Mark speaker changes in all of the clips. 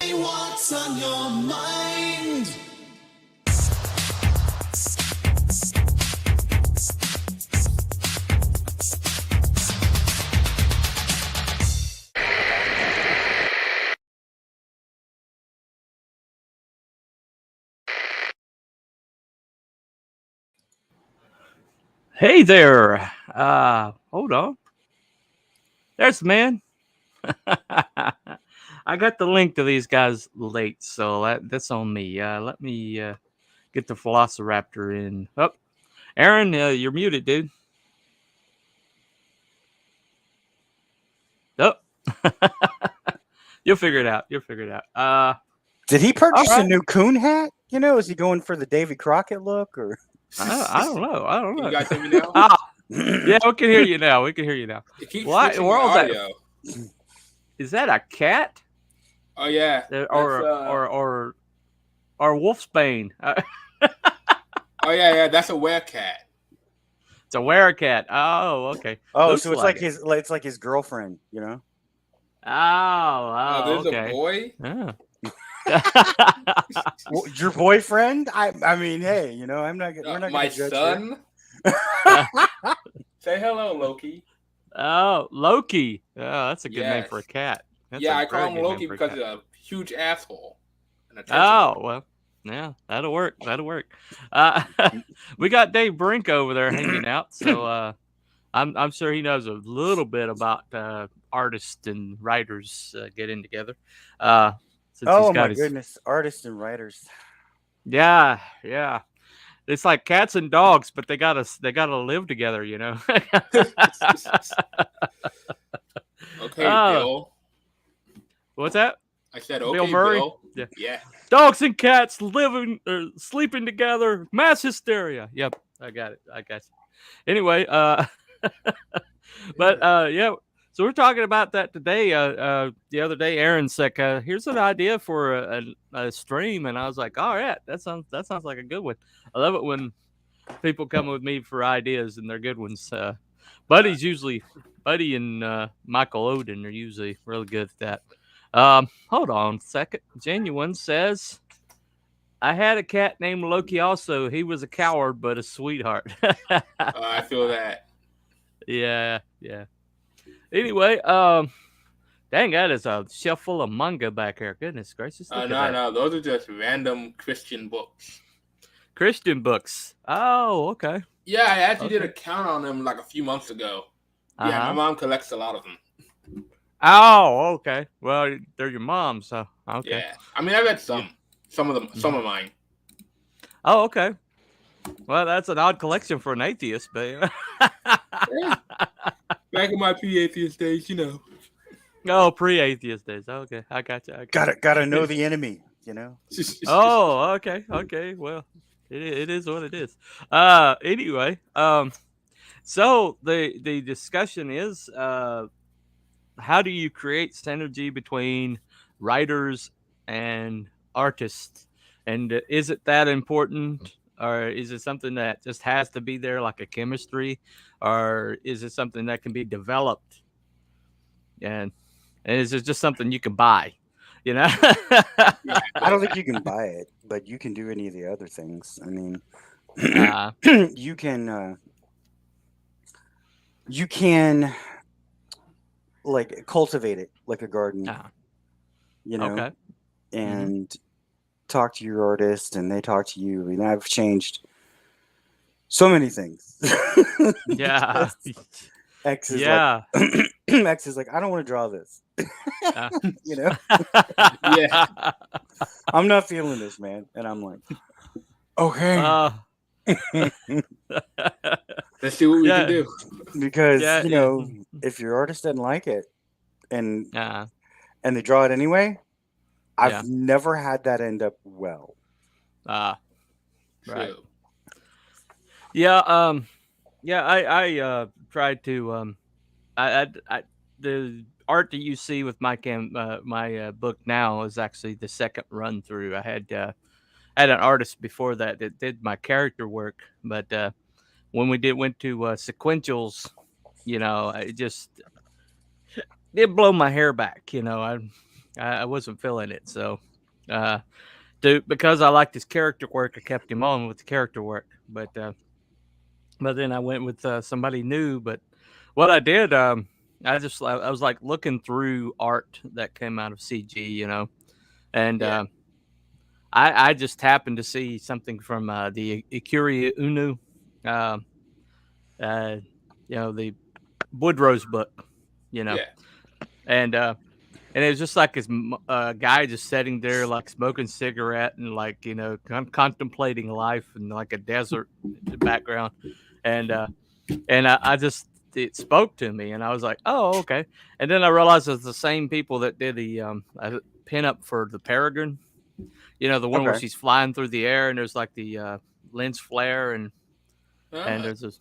Speaker 1: me what's on your mind.
Speaker 2: Hey there. Hold on. There's the man. I got the link to these guys late, so that's on me. Let me get the Velociraptor in. Oh, Aaron, you're muted, dude. Oh, you'll figure it out. You'll figure it out.
Speaker 3: Did he purchase
Speaker 2: right.
Speaker 3: a new coon hat? You know, is he going for the Davy Crockett look, or?
Speaker 2: I don't know. I don't know.
Speaker 4: You guys hear me now?
Speaker 2: Yeah, we can hear you now. We can hear you now.
Speaker 4: It keeps
Speaker 2: What
Speaker 4: switching
Speaker 2: world's
Speaker 4: my
Speaker 2: that?
Speaker 4: audio.
Speaker 2: Is that a cat?
Speaker 4: Oh yeah.
Speaker 2: Or wolfsbane?
Speaker 4: Oh yeah. That's a werecat.
Speaker 2: It's a werecat. Oh, okay.
Speaker 3: Oh,
Speaker 2: Looks
Speaker 3: so it's
Speaker 2: like
Speaker 3: it's like his girlfriend, you know?
Speaker 2: Oh,
Speaker 4: There's
Speaker 2: okay.
Speaker 4: a boy.
Speaker 2: Oh.
Speaker 3: Well, your boyfriend? I mean, hey, you know, we're not
Speaker 4: My
Speaker 3: gonna judge
Speaker 4: son. Say hello, Loki.
Speaker 2: Oh, Loki. Oh, that's a good name
Speaker 4: Yes.
Speaker 2: for a cat. That's
Speaker 4: Yeah,
Speaker 2: a
Speaker 4: I call
Speaker 2: very
Speaker 4: him
Speaker 2: good name
Speaker 4: Loki
Speaker 2: for a
Speaker 4: because
Speaker 2: cat.
Speaker 4: he's a huge asshole.
Speaker 2: Oh, well, yeah, that'll work. That'll work. We got Dave Brink over there hanging out, so I'm sure he knows a little bit about artists and writers getting together. Since he's
Speaker 3: Oh
Speaker 2: got
Speaker 3: my
Speaker 2: his
Speaker 3: goodness, artists and writers.
Speaker 2: yeah. It's like cats and dogs, but they gotta live together, you know.
Speaker 4: Okay,
Speaker 2: Oh,
Speaker 4: Bill.
Speaker 2: what's that?
Speaker 4: I said,
Speaker 2: Bill
Speaker 4: okay,
Speaker 2: Murray?
Speaker 4: Bill.
Speaker 2: Yeah.
Speaker 4: Yeah.
Speaker 2: Dogs and cats living or sleeping together, mass hysteria. Yep, I got it. I got you. Anyway, but yeah. So we're talking about that today. The other day, Aaron's like, "Here's an idea for a stream," and I was like, "All right, that sounds like a good one." I love it when people come with me for ideas and they're good ones. Buddy and Michael Odin are usually really good at that. Hold on a second. Genuine says, I had a cat named Loki also. He was a coward, but a sweetheart.
Speaker 4: I feel that.
Speaker 2: Yeah. Anyway, dang, that is a shelf full of manga back here. Goodness gracious. Look at that.
Speaker 4: No. Those are just random Christian books.
Speaker 2: Christian books. Oh, okay.
Speaker 4: Yeah, I actually did a count on them like a few months ago. Yeah, my mom collects a lot of them.
Speaker 2: Oh, okay. Well, they're your mom's, so okay.
Speaker 4: Yeah, I mean, I read some of them, some of mine.
Speaker 2: Oh, okay. Well, that's an odd collection for an atheist, but
Speaker 4: Yeah. Back in my pre-atheist days, you know.
Speaker 2: Oh, pre-atheist days. Okay, I got you.
Speaker 3: Gotta know the enemy, you know.
Speaker 2: Oh, okay. Well, it is what it is. Anyway, so the discussion is, how do you create synergy between writers and artists, and is it that important, or is it something that just has to be there like a chemistry, or is it something that can be developed, and is it just something you can buy, you know?
Speaker 3: I don't think you can buy it, but you can do any of the other things. I mean, you can like cultivate it like a garden, you know,
Speaker 2: Okay.
Speaker 3: and talk to your artist, and they talk to you. And I've changed so many things.
Speaker 2: Yeah.
Speaker 3: X is
Speaker 2: Yeah.
Speaker 3: like, X is like, I don't want to draw this. You know,
Speaker 4: Yeah.
Speaker 3: I'm not feeling this, man. And I'm like, okay.
Speaker 4: Let's see what we can do.
Speaker 3: Because you know, if your artist doesn't like it, and they draw it anyway, I've never had that end up well.
Speaker 2: Right.
Speaker 4: True.
Speaker 2: Yeah. I tried to the art that you see with my book now is actually the second run through. I had an artist before that did my character work, but when we went to sequentials, you know, it blow my hair back. You know, I wasn't feeling it. So, because I liked his character work, I kept him on with the character work. But then I went with somebody new. But what I did, I was like looking through art that came out of CG, and I just happened to see something from the Ikuri Unu, uh, the Woodrose book, and it was just like this guy just sitting there, like smoking cigarette and like contemplating life in like a desert background, and I just it spoke to me, and I was like, oh, okay. And then I realized it's the same people that did the pin up for the Peregrine, the one where she's flying through the air and there's like the lens flare and there's this.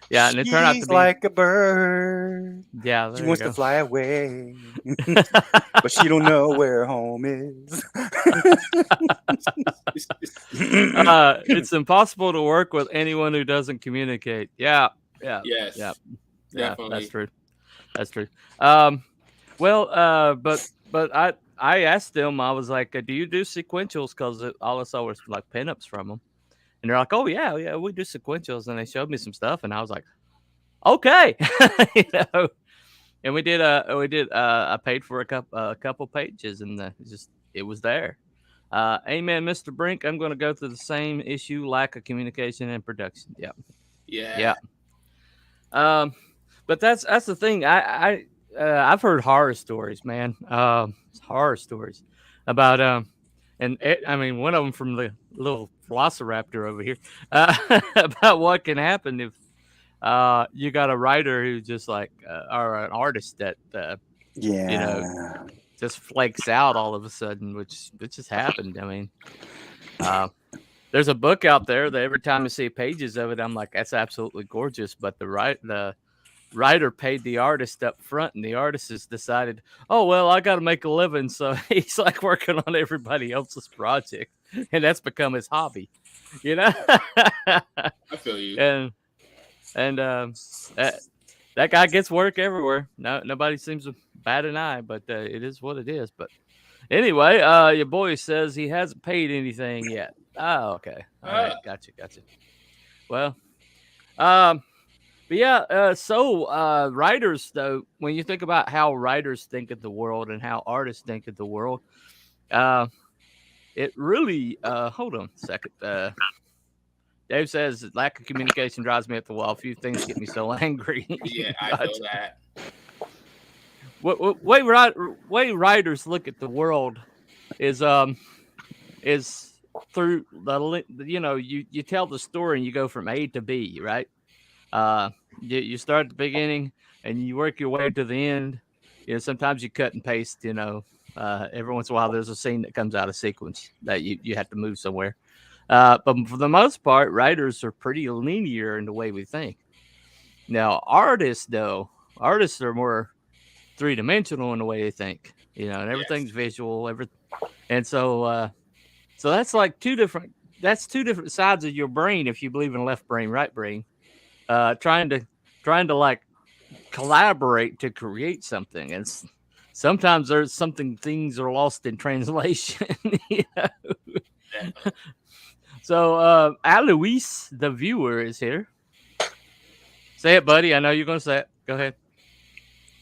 Speaker 2: Yeah, and it turned out to be
Speaker 3: like a bird.
Speaker 2: Yeah,
Speaker 3: she wants to fly away, but she don't know where home is.
Speaker 2: It's impossible to work with anyone who doesn't communicate. Yeah.
Speaker 4: Yes.
Speaker 2: Yeah.
Speaker 4: Definitely.
Speaker 2: That's true. But I asked them. I was like, "Do you do sequentials?" Because all I saw was like pinups from them. And they're like, "Oh yeah, we do sequentials." And they showed me some stuff, and I was like, "Okay," And we did. I paid for a couple pages, and it was there. Amen, Mr. Brink. I'm going to go through the same issue: lack of communication and production. Yeah. But that's the thing. I've heard horror stories, man. Horror stories about I mean, one of them from the little velociraptor over here about what can happen if you got a writer who just like or an artist that just flakes out all of a sudden, which just happened. I mean, there's a book out there that every time I see pages of it, I'm like, that's absolutely gorgeous. But the writer paid the artist up front, and the artist has decided, oh well, I got to make a living, so he's like working on everybody else's project, and that's become his hobby,
Speaker 4: I feel you.
Speaker 2: And that guy gets work everywhere. No, nobody seems to bat an eye, but it is what it is. But anyway, your boy says he hasn't paid anything yet. Oh, okay. All right, gotcha. Well, but yeah, so writers, though, when you think about how writers think of the world and how artists think of the world, it really, hold on a second. Dave says lack of communication drives me up the wall. A few things get me so angry.
Speaker 4: Yeah, I feel that.
Speaker 2: Way writers look at the world is through you tell the story and you go from A to B, right? You start at the beginning and you work your way to the end. Sometimes you cut and paste. Every once in a while there's a scene that comes out of sequence that you have to move somewhere. But for the most part, writers are pretty linear in the way we think. Now, artists are more three-dimensional in the way they think. And everything's visual. And so that's like two different sides of your brain. If you believe in left brain, right brain, trying to like collaborate to create something. And sometimes things are lost in translation. So, Alois, the viewer, is here. Say it, buddy. I know you're going to say it. Go ahead.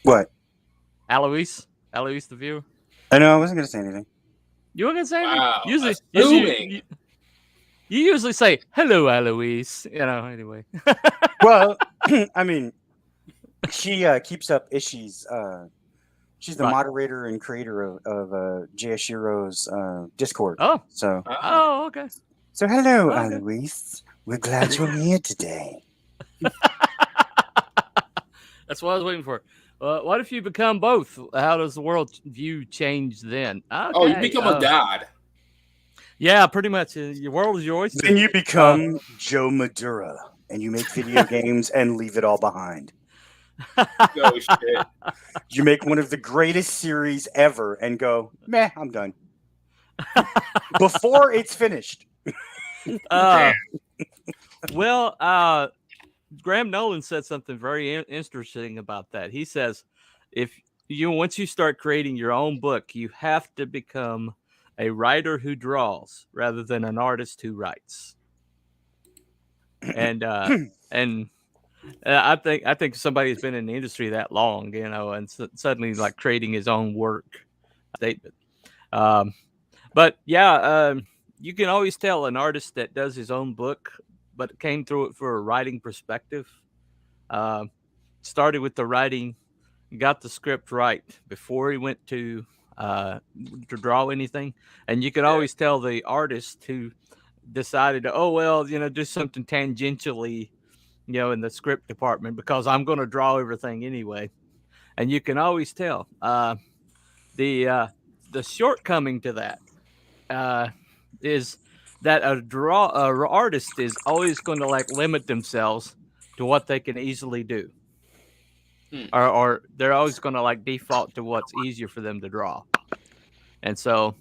Speaker 3: What?
Speaker 2: Alois, the viewer.
Speaker 3: I know. I wasn't going to say anything.
Speaker 2: You weren't going to say anything?
Speaker 4: Wow.
Speaker 2: Usually you usually say, hello, Alois. Anyway.
Speaker 3: Well, I mean, she keeps up issues. She's the moderator and creator of Jayashiro's Discord.
Speaker 2: Oh.
Speaker 3: So.
Speaker 2: Oh, okay.
Speaker 3: So hello, Alois. We're glad you're here today.
Speaker 2: That's what I was waiting for. What if you become both? How does the world view change then? Okay.
Speaker 4: Oh, you become a god.
Speaker 2: Yeah, pretty much. Your world is your oyster.
Speaker 3: Then you become Joe Madura, and you make video games and leave it all behind.
Speaker 4: Oh, shit.
Speaker 3: You make one of the greatest series ever and go, meh, I'm done. Before it's finished.
Speaker 2: Graham Nolan said something very interesting about that. He says, if once you start creating your own book, you have to become a writer who draws rather than an artist who writes. And I think somebody who's been in the industry that long, and suddenly like creating his own work statement. But yeah, you can always tell an artist that does his own book, but came through it for a writing perspective. Started with the writing, got the script right before he went to draw anything, and you can always tell the artist who decided to, do something tangentially, in the script department because I'm going to draw everything anyway, and you can always tell. The shortcoming to that is that a artist is always going to like limit themselves to what they can easily do. Or they're always going to like default to what's easier for them to draw. And so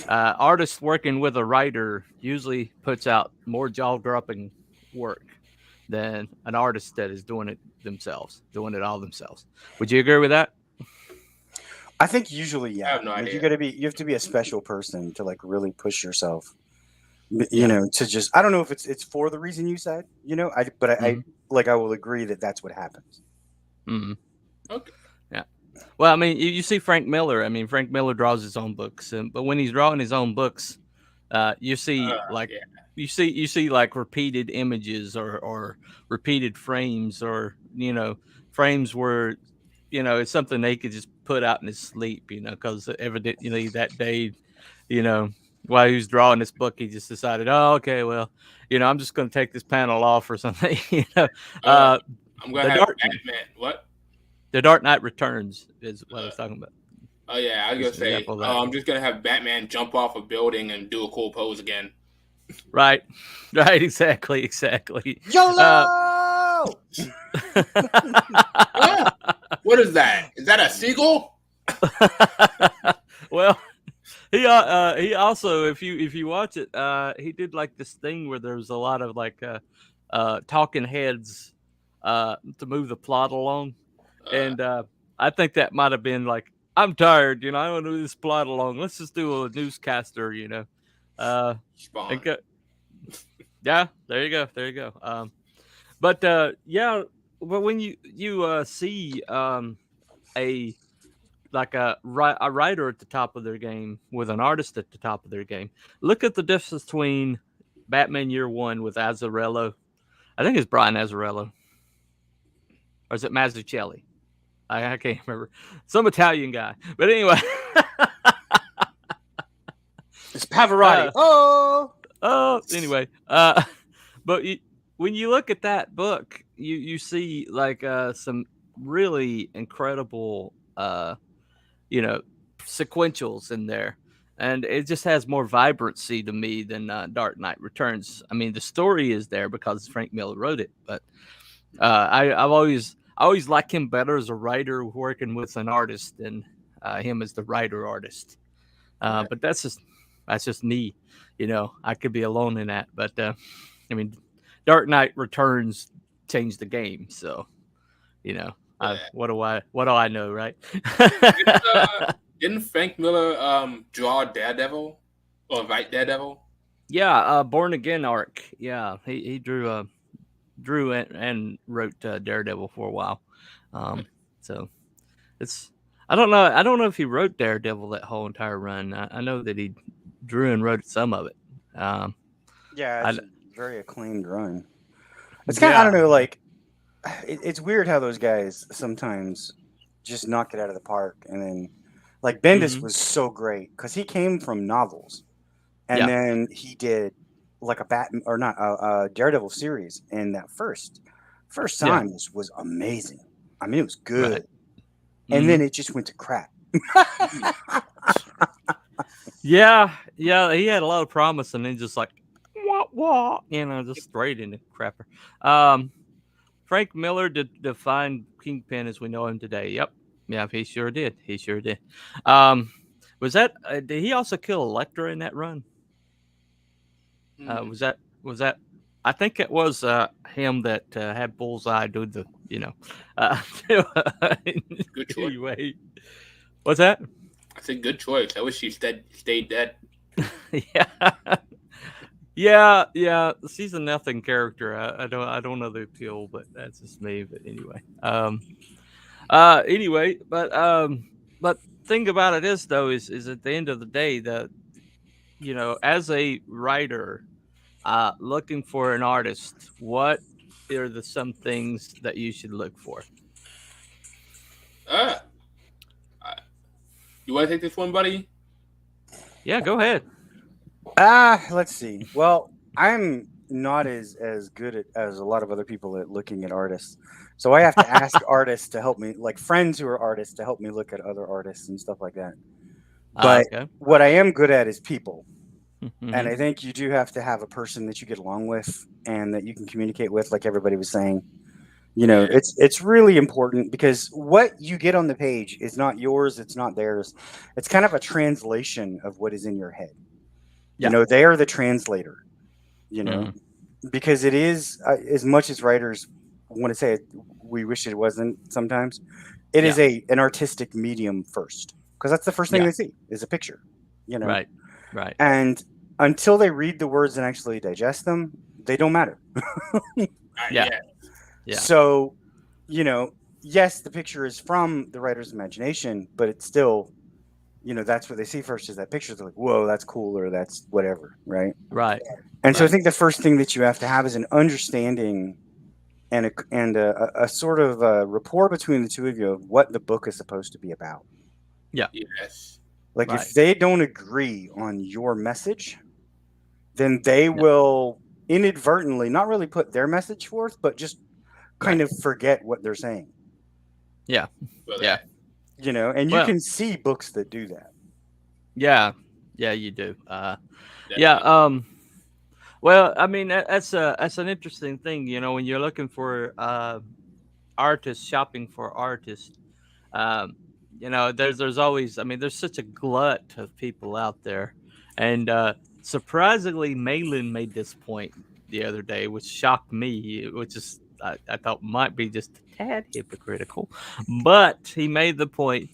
Speaker 2: artists working with a writer usually puts out more jaw-dropping work than an artist that is doing it all themselves. Would you agree with that?
Speaker 3: I think usually, yeah.
Speaker 4: I have no idea.
Speaker 3: You have to be a special person to like really push yourself. To just, I don't know if it's for the reason you said, I will agree that that's what happens.
Speaker 2: Mm-hmm.
Speaker 4: Okay.
Speaker 2: Yeah. Well, I mean, you see Frank Miller. I mean, Frank Miller draws his own books, but when he's drawing his own books, you see you see like repeated images or repeated frames or frames where it's something they could just put out in his sleep, because evidently that day, while he was drawing this book, he just decided, oh, okay, well, I'm just going to take this panel off or something.
Speaker 4: I'm gonna have Batman. What?
Speaker 2: The Dark Knight Returns is what I was talking about.
Speaker 4: Oh yeah, I was gonna say. I'm just gonna have Batman jump off a building and do a cool pose again.
Speaker 2: Right, exactly.
Speaker 3: YOLO!
Speaker 4: What is that? Is that a seagull?
Speaker 2: Well, he also, if you watch it, he did like this thing where there was a lot of like talking heads to move the plot along, and I think that might have been like, I'm tired, I don't move this plot along. Let's just do a newscaster, yeah, there you go. But when you see a writer at the top of their game with an artist at the top of their game, look at the difference between Batman Year One with Azzarello. I think it's Brian Azzarello. Or is it Mazzucchelli? I can't remember. Some Italian guy. But anyway.
Speaker 3: It's Pavarotti.
Speaker 2: Anyway. But when you look at that book, you see like some really incredible, sequentials in there. And it just has more vibrancy to me than Dark Knight Returns. I mean, the story is there because Frank Miller wrote it, but I've always liked him better as a writer working with an artist than him as the writer-artist. But that's just me. I could be alone in that. But I mean, Dark Knight Returns changed the game, so what do I know, right?
Speaker 4: Didn't Frank Miller draw Daredevil or write Daredevil?
Speaker 2: Yeah, Born Again arc. Yeah, he drew and wrote Daredevil for a while. So it's, I don't know if he wrote Daredevil that whole entire run. I know that he drew and wrote some of it.
Speaker 3: Yeah, it's a very acclaimed run. It's kind of, I don't know, like it's weird how those guys sometimes just knock it out of the park, and then like Bendis was so great because he came from novels, and then he did like a Daredevil series, and that first time was amazing. I mean, it was good, right. And then it just went to crap.
Speaker 2: Yeah, he had a lot of promise, and then just like just straight into crapper. Frank Miller defined Kingpin as we know him today. Yep. Yeah, he sure did. Was that? Did he also kill Elektra in that run? Was that? I think it was him that had Bullseye do the,
Speaker 4: Good choice.
Speaker 2: Anyway, what's that?
Speaker 4: I said good choice. I wish she stayed dead.
Speaker 2: Yeah. She's a nothing character. I don't know the appeal, but that's just me. But anyway, but thing about it is though is at the end of the day that as a writer, looking for an artist, what are some things that you should look for?
Speaker 4: You want to take this one, buddy?
Speaker 2: Yeah, go ahead.
Speaker 3: Let's see. Well, I'm not as good as a lot of other people at looking at artists. So I have to ask artists to help me, like friends who are artists, to help me look at other artists and stuff like that. But
Speaker 2: Okay.
Speaker 3: what I am good at is people.
Speaker 2: Mm-hmm.
Speaker 3: And I think you do have to have a person that you get along with and that you can communicate with, like everybody was saying. It's really important because what you get on the page is not yours, it's not theirs. It's kind of a translation of what is in your head.
Speaker 2: Yeah.
Speaker 3: They are the translator, because it is, as much as writers want to say it, we wish it wasn't sometimes, it is an artistic medium first, because that's the first thing they see is a picture,
Speaker 2: Right.
Speaker 3: And until they read the words and actually digest them, they don't matter.
Speaker 2: Yeah.
Speaker 3: So, yes, the picture is from the writer's imagination, but it's still, that's what they see first is that picture. They're like, whoa, that's cool, or that's whatever, right?
Speaker 2: Right.
Speaker 3: And so I think the first thing that you have to have is an understanding and a sort of a rapport between the two of you of what the book is supposed to be about.
Speaker 2: Yeah.
Speaker 4: Yes.
Speaker 3: Like if they don't agree on your message, then they will inadvertently not really put their message forth, but just kind of forget what they're saying.
Speaker 2: Yeah. Yeah.
Speaker 3: And you can see books that do that.
Speaker 2: Yeah. Yeah, you do. Yeah. Well, I mean, that's an interesting thing, when you're looking for artists, shopping for artists. There's always, I mean, there's such a glut of people out there, and surprisingly, Malin made this point the other day, which shocked me, which is I thought might be just a tad hypocritical, but he made the point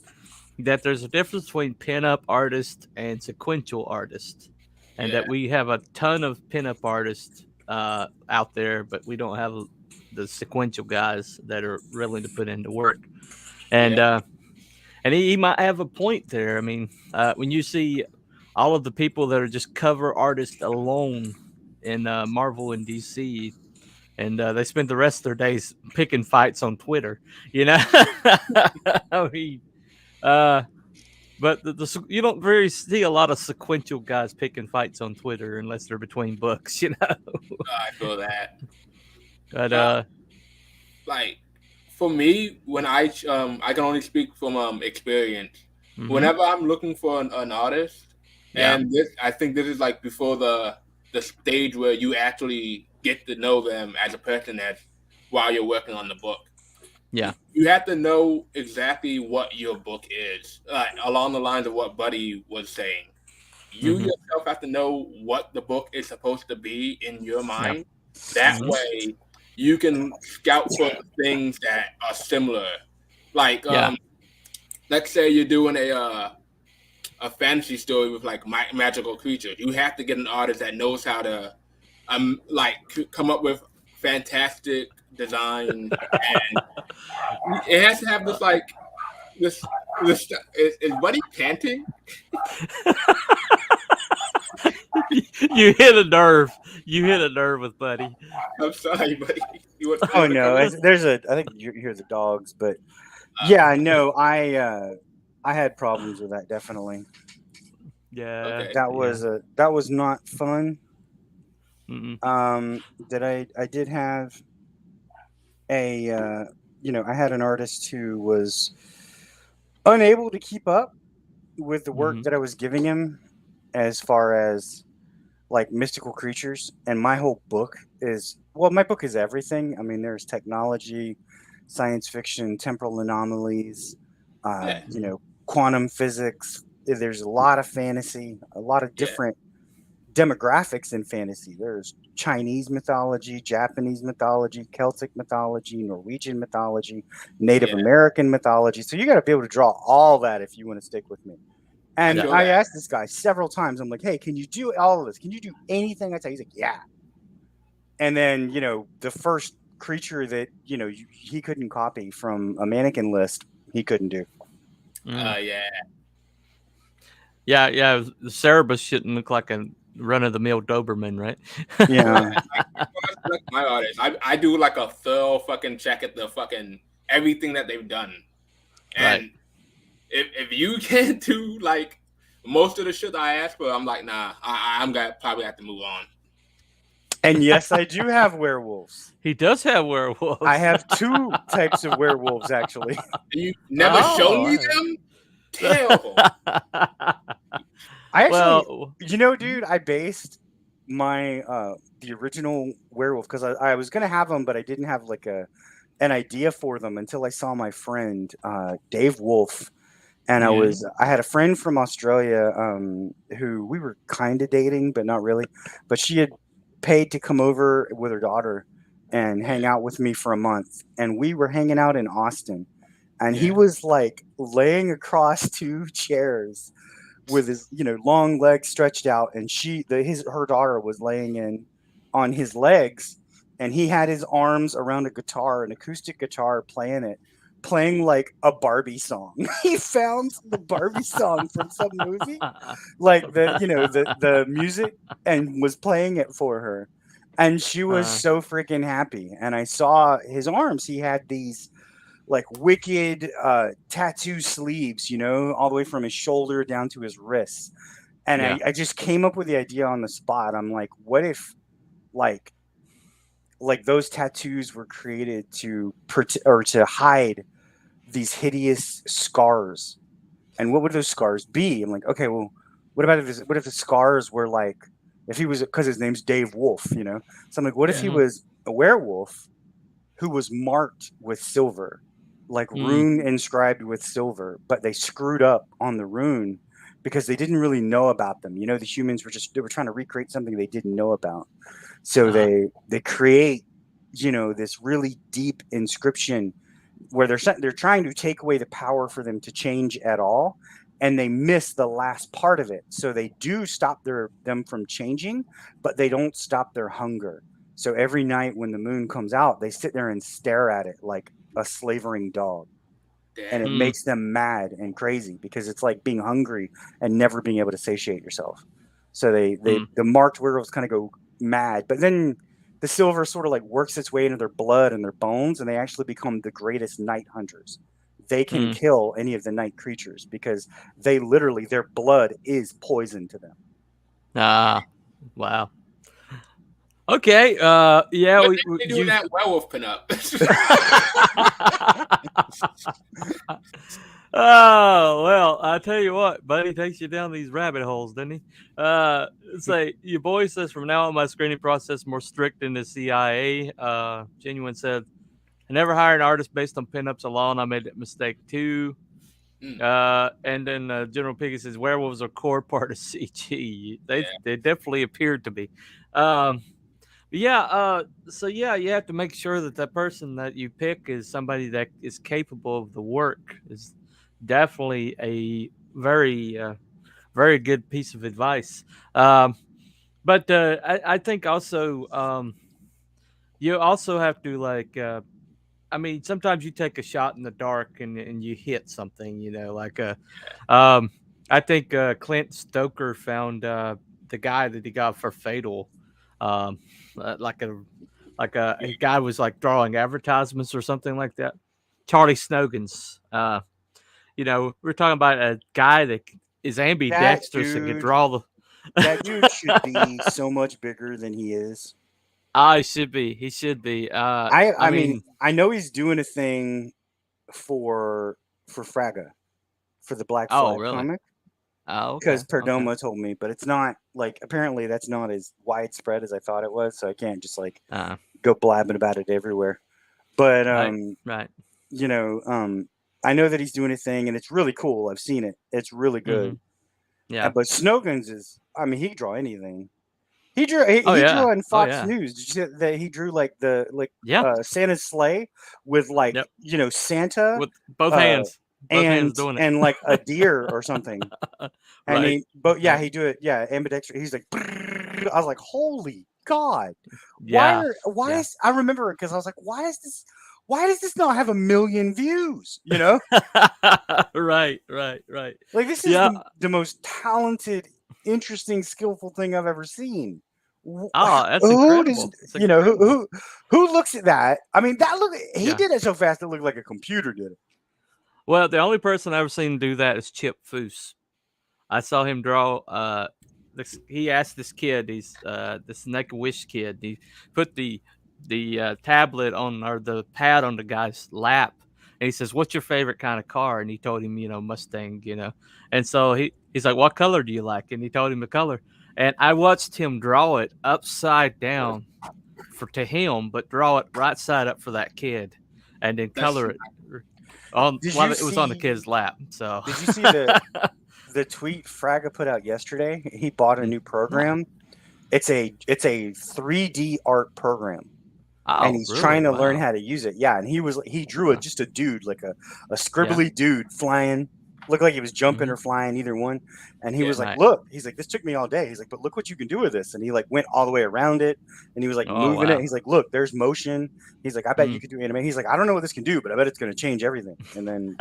Speaker 2: that there's a difference between pinup artists and sequential artists, and that we have a ton of pinup artists out there, but we don't have the sequential guys that are willing to put into work. And he might have a point there. I mean, when you see all of the people that are just cover artists alone in Marvel and DC, and they spend the rest of their days picking fights on Twitter, I mean, but you don't really see a lot of sequential guys picking fights on Twitter unless they're between books,
Speaker 4: I feel that.
Speaker 2: But
Speaker 4: like for me, when I can only speak from experience.
Speaker 2: Mm-hmm.
Speaker 4: Whenever I'm looking for an artist, and I think this is like before the stage where you actually get to know them as a person while you're working on the book.
Speaker 2: Yeah.
Speaker 4: You have to know exactly what your book is, along the lines of what Buddy was saying. You yourself have to know what the book is supposed to be in your mind. That way, you can scout for things that are similar. Like, let's say you're doing a fantasy story with like magical creatures. You have to get an artist that knows how to come up with fantastic design, and it has to have this is Buddy panting?
Speaker 2: You hit a nerve. You hit a nerve with Buddy.
Speaker 4: I'm sorry, Buddy.
Speaker 3: Oh no, I think you hear the dogs, but yeah, no, I had problems with that, definitely.
Speaker 2: Yeah,
Speaker 4: okay.
Speaker 3: That was not fun.
Speaker 2: Mm-mm.
Speaker 3: I did have I had an artist who was unable to keep up with the work that I was giving him as far as like mystical creatures, and my book is everything. I mean, there's technology, science fiction, temporal anomalies, quantum physics. There's a lot of fantasy, a lot of different demographics in fantasy. There's Chinese mythology, Japanese mythology, Celtic mythology, Norwegian mythology, Native American mythology. So you got to be able to draw all that if you want to stick with me. And I asked this guy several times. I'm like, hey, can you do all of this? Can you do anything I tell you? He's like, yeah. And then, you know, the first creature that, you know, he couldn't copy from a mannequin list, he couldn't do.
Speaker 2: Yeah. The Cerebus shouldn't look like a run-of-the-mill Doberman, right?
Speaker 3: Yeah.
Speaker 4: My artist, I do like a thorough fucking check at the fucking everything that they've done. And if you can't do like most of the shit I asked for, I'm like, nah, I'm gonna probably have to move on.
Speaker 3: And yes, I do have werewolves.
Speaker 2: He does have werewolves.
Speaker 3: I have 2 types of werewolves, actually.
Speaker 4: You never showed me them? Terrible.
Speaker 3: I actually, you know, dude, I based my the original werewolf because I was gonna have them, but I didn't have like an idea for them until I saw my friend Dave Wolf. And I had a friend from Australia who we were kind of dating, but not really. But she had paid to come over with her daughter and hang out with me for a month. And we were hanging out in Austin. And he was like laying across 2 chairs with his, you know, long legs stretched out. And her daughter was laying on his legs. And he had his arms around a guitar, an acoustic guitar, playing like a Barbie song. He found the Barbie song from some movie, like the music, and was playing it for her, and she was so freaking happy. And I saw his arms; he had these like wicked tattoo sleeves, you know, all the way from his shoulder down to his wrists. And I just came up with the idea on the spot. I'm like, what if like those tattoos were created to hide these hideous scars, and what would those scars be? I'm like, okay, well, what if the scars were like, if he was, because his name's Dave Wolf, you know? So I'm like, what if he was a werewolf who was marked with silver, like rune inscribed with silver, but they screwed up on the rune because they didn't really know about them. You know, the humans they were trying to recreate something they didn't know about. So they create, you know, this really deep inscription where they're trying to take away the power for them to change at all, and they miss the last part of it. So they do stop them from changing, but they don't stop their hunger. So every night when the moon comes out, they sit there and stare at it like a slavering dog. And it makes them mad and crazy because it's like being hungry and never being able to satiate yourself. So the marked werewolves kind of go mad, but then the silver sort of like works its way into their blood and their bones, and they actually become the greatest night hunters. They can kill any of the night creatures because their blood is poison to them.
Speaker 2: Wow. Okay.
Speaker 4: We do that werewolf pinup.
Speaker 2: Oh, well, I tell you what, buddy takes you down these rabbit holes, doesn't he? Say your boy says from now on my screening process more strict than the CIA. Genuine said, I never hire an artist based on pinups alone. I made that mistake too. And then General Piggy says werewolves are core part of CG. They definitely appeared to be. So you have to make sure that person that you pick is somebody that is capable of the work. Is definitely a very, very good piece of advice. But I think also you also have to like. I mean, sometimes you take a shot in the dark and you hit something. You know, like I think Clint Stoker found the guy that he got for Fatal. Like a guy was like drawing advertisements or something like that. Charlie Snogans. You know, we're talking about a guy that is ambidextrous and can draw the.
Speaker 3: That dude should be so much bigger than he is.
Speaker 2: He should be. He should be.
Speaker 3: I mean, I know he's doing a thing for Fraga, for the Black Flag comic.
Speaker 2: Oh,
Speaker 3: because Perdomo told me, but it's not like, apparently that's not as widespread as I thought it was, so I can't just like go blabbing about it everywhere. But
Speaker 2: right.
Speaker 3: You know, I know that he's doing a thing, and it's really cool. I've seen it; it's really good.
Speaker 2: Yeah.
Speaker 3: But Snogans is, I mean, he can draw anything. He drew. He drew on Fox News. Did you see that he drew like Santa's sleigh with like Santa
Speaker 2: with both hands,
Speaker 3: hands
Speaker 2: doing it,
Speaker 3: and like a deer or something.
Speaker 2: Right.
Speaker 3: And he do it. Yeah, ambidextrous. He's like, I was like, holy God!
Speaker 2: Yeah.
Speaker 3: Why is I remember it because I was like, why does this not have 1 million views? You know?
Speaker 2: Right.
Speaker 3: Like this is the most talented, interesting, skillful thing I've ever seen.
Speaker 2: Oh, that's incredible.
Speaker 3: Who looks at that? I mean, he did it so fast it looked like a computer did it.
Speaker 2: Well, the only person I've ever seen do that is Chip Foose. I saw him draw. He asked this kid, he's this Make-A-Wish kid. He put the tablet on or the pad on the guy's lap, and he says, "What's your favorite kind of car?" And he told him, Mustang, And so he's like, "What color do you like?" And he told him the color. And I watched him draw it upside down to him, but draw it right side up for that kid, and then color it on while it was on the kid's lap. So
Speaker 3: did you see the tweet Fraga put out yesterday? He bought a new program. It's a 3D art program. And he's trying to learn how to use it. Yeah, and he drew just a dude, like a scribbly dude flying. Looked like he was jumping or flying, either one. And he was like, look, he's like, this took me all day. He's like, but look what you can do with this. And he like went all the way around it and he was like moving it. He's like, look, there's motion. He's like, I bet you could do animation. He's like, I don't know what this can do, but I bet it's going to change everything. And then,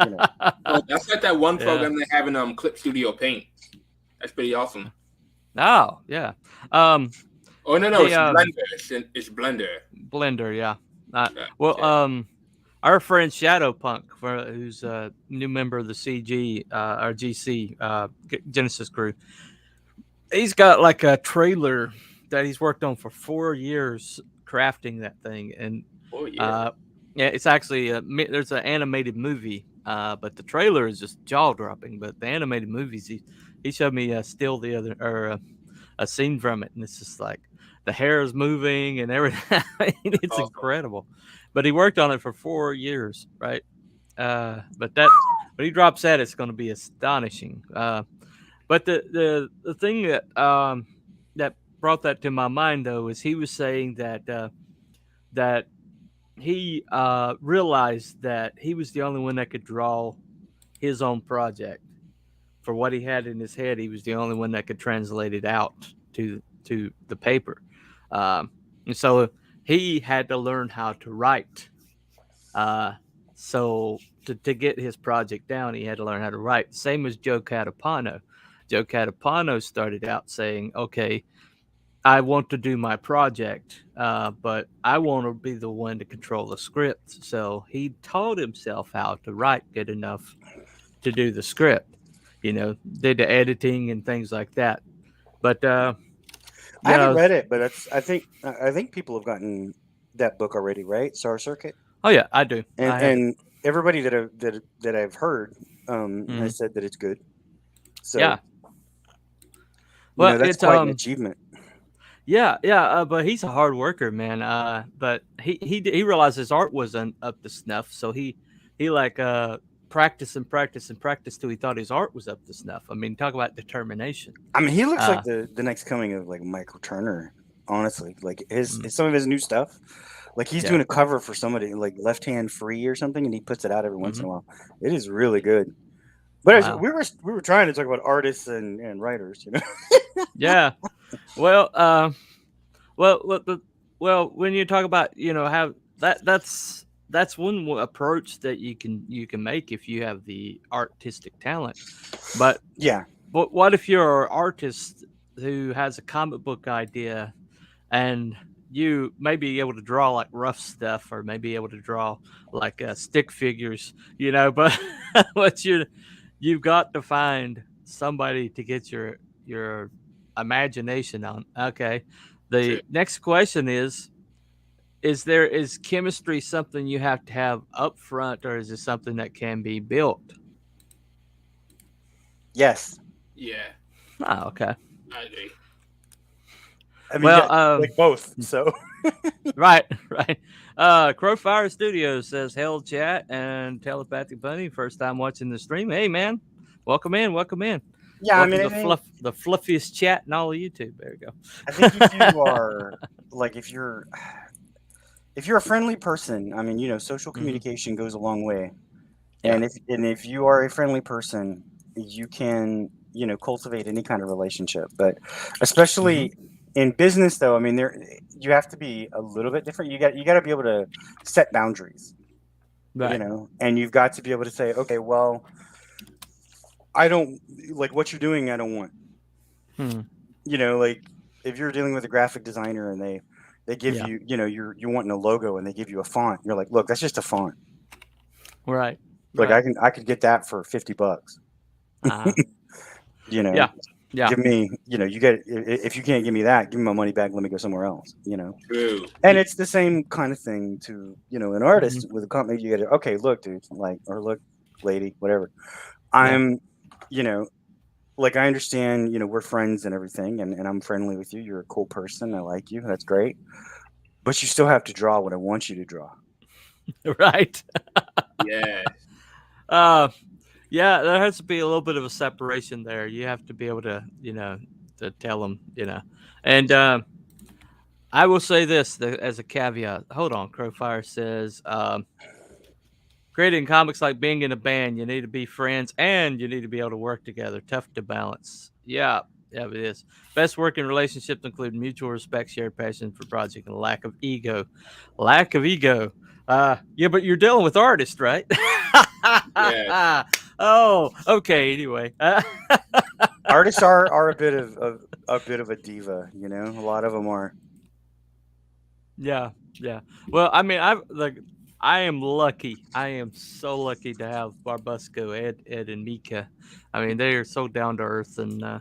Speaker 4: that's like that one program they have in Clip Studio Paint. That's pretty awesome.
Speaker 2: Oh, yeah.
Speaker 4: No, it's Blender. It's Blender.
Speaker 2: Blender, yeah. Our friend Shadowpunk, who's a new member of the CG or GC Genesis crew, he's got like a trailer that he's worked on for 4 years crafting that thing, and it's actually there's an animated movie, but the trailer is just jaw dropping. But the animated movies, he showed me a scene from it, and it's just like the hair is moving and everything. It's incredible. But he worked on it for 4 years, right? But when he drops that, it's going to be astonishing. But the thing that brought that to my mind, though, is he was saying that he realized that he was the only one that could draw his own project. For what he had in his head, he was the only one that could translate it out to the paper. And so he had to learn how to write. So to get his project down, he had to learn how to write. Same as Joe Catapano. Joe Catapano started out saying, okay, I want to do my project, but I want to be the one to control the script. So he taught himself how to write good enough to do the script, did the editing and things like that. But
Speaker 3: I haven't read it, but I think people have gotten that book already, right? Star Circuit.
Speaker 2: Oh yeah, I do.
Speaker 3: And everybody that I've heard has said that it's good. So
Speaker 2: yeah, well,
Speaker 3: that's quite an achievement.
Speaker 2: Yeah, but he's a hard worker, man. But he realized his art wasn't up to snuff, so he practice till he thought his art was up to snuff. I mean, talk about determination.
Speaker 3: I mean, he looks like the next coming of like Michael Turner, honestly. Like some of his new stuff. Like he's doing a cover for somebody like Left Hand Free or something, and he puts it out every once in a while. It is really good. But we were trying to talk about artists and writers,
Speaker 2: Yeah. Well, when you talk about how that's one approach that you can make if you have the artistic talent. But what if you're an artist who has a comic book idea and you may be able to draw like rough stuff or maybe able to draw like stick figures, but you've got to find somebody to get your imagination on. Okay. The next question is chemistry something you have to have up front, or is it something that can be built?
Speaker 3: Yes.
Speaker 4: Yeah.
Speaker 2: Oh, okay.
Speaker 4: I agree.
Speaker 3: I mean, like both. So.
Speaker 2: Right. Crowfire Studios says, "Hell chat and Telepathic Bunny. First time watching the stream. Hey man, welcome in.
Speaker 3: Yeah,
Speaker 2: welcome
Speaker 3: I mean,
Speaker 2: to the fluffiest chat in all of YouTube. There you go.
Speaker 3: I think if you are like if you're a friendly person, I mean, social communication goes a long way.
Speaker 2: Yeah.
Speaker 3: And if you are a friendly person, you can, cultivate any kind of relationship. But especially in business, though, I mean, you have to be a little bit different. You got to be able to set boundaries,
Speaker 2: Right.
Speaker 3: and you've got to be able to say, okay, well, I don't like what you're doing. I don't want, like if you're dealing with a graphic designer and they give
Speaker 2: Yeah.
Speaker 3: you, you're wanting a logo and they give you a font. You're like, look, that's just a font.
Speaker 2: Right.
Speaker 3: Like
Speaker 2: Right.
Speaker 3: I could get that for $50.
Speaker 2: Yeah. Yeah.
Speaker 3: Give me, you get if you can't give me that, give me my money back. Let me go somewhere else.
Speaker 4: True.
Speaker 3: And it's the same kind of thing to an artist with a company. You get okay, look, dude, like, or look, lady, whatever. I'm, like I understand, we're friends and everything, and I'm friendly with you. You're a cool person. I like you. That's great. But you still have to draw what I want you to draw.
Speaker 2: Right.
Speaker 4: Yeah.
Speaker 2: Yeah, there has to be a little bit of a separation there. You have to be able to, to tell them, And I will say this as a caveat. Hold on, Crowfire says, creating comics like being in a band. You need to be friends and you need to be able to work together. Tough to balance. Yeah, it is. Best working relationships include mutual respect, shared passion for project, and lack of ego. Lack of ego. Yeah, but you're dealing with artists, right?
Speaker 4: Yeah.
Speaker 2: Oh, okay. Anyway,
Speaker 3: Artists are a bit of a diva. A lot of them are.
Speaker 2: yeah. Well, I mean, I am lucky. I am so lucky to have Barbusco, Ed, and Mika. I mean, they are so down to earth, and as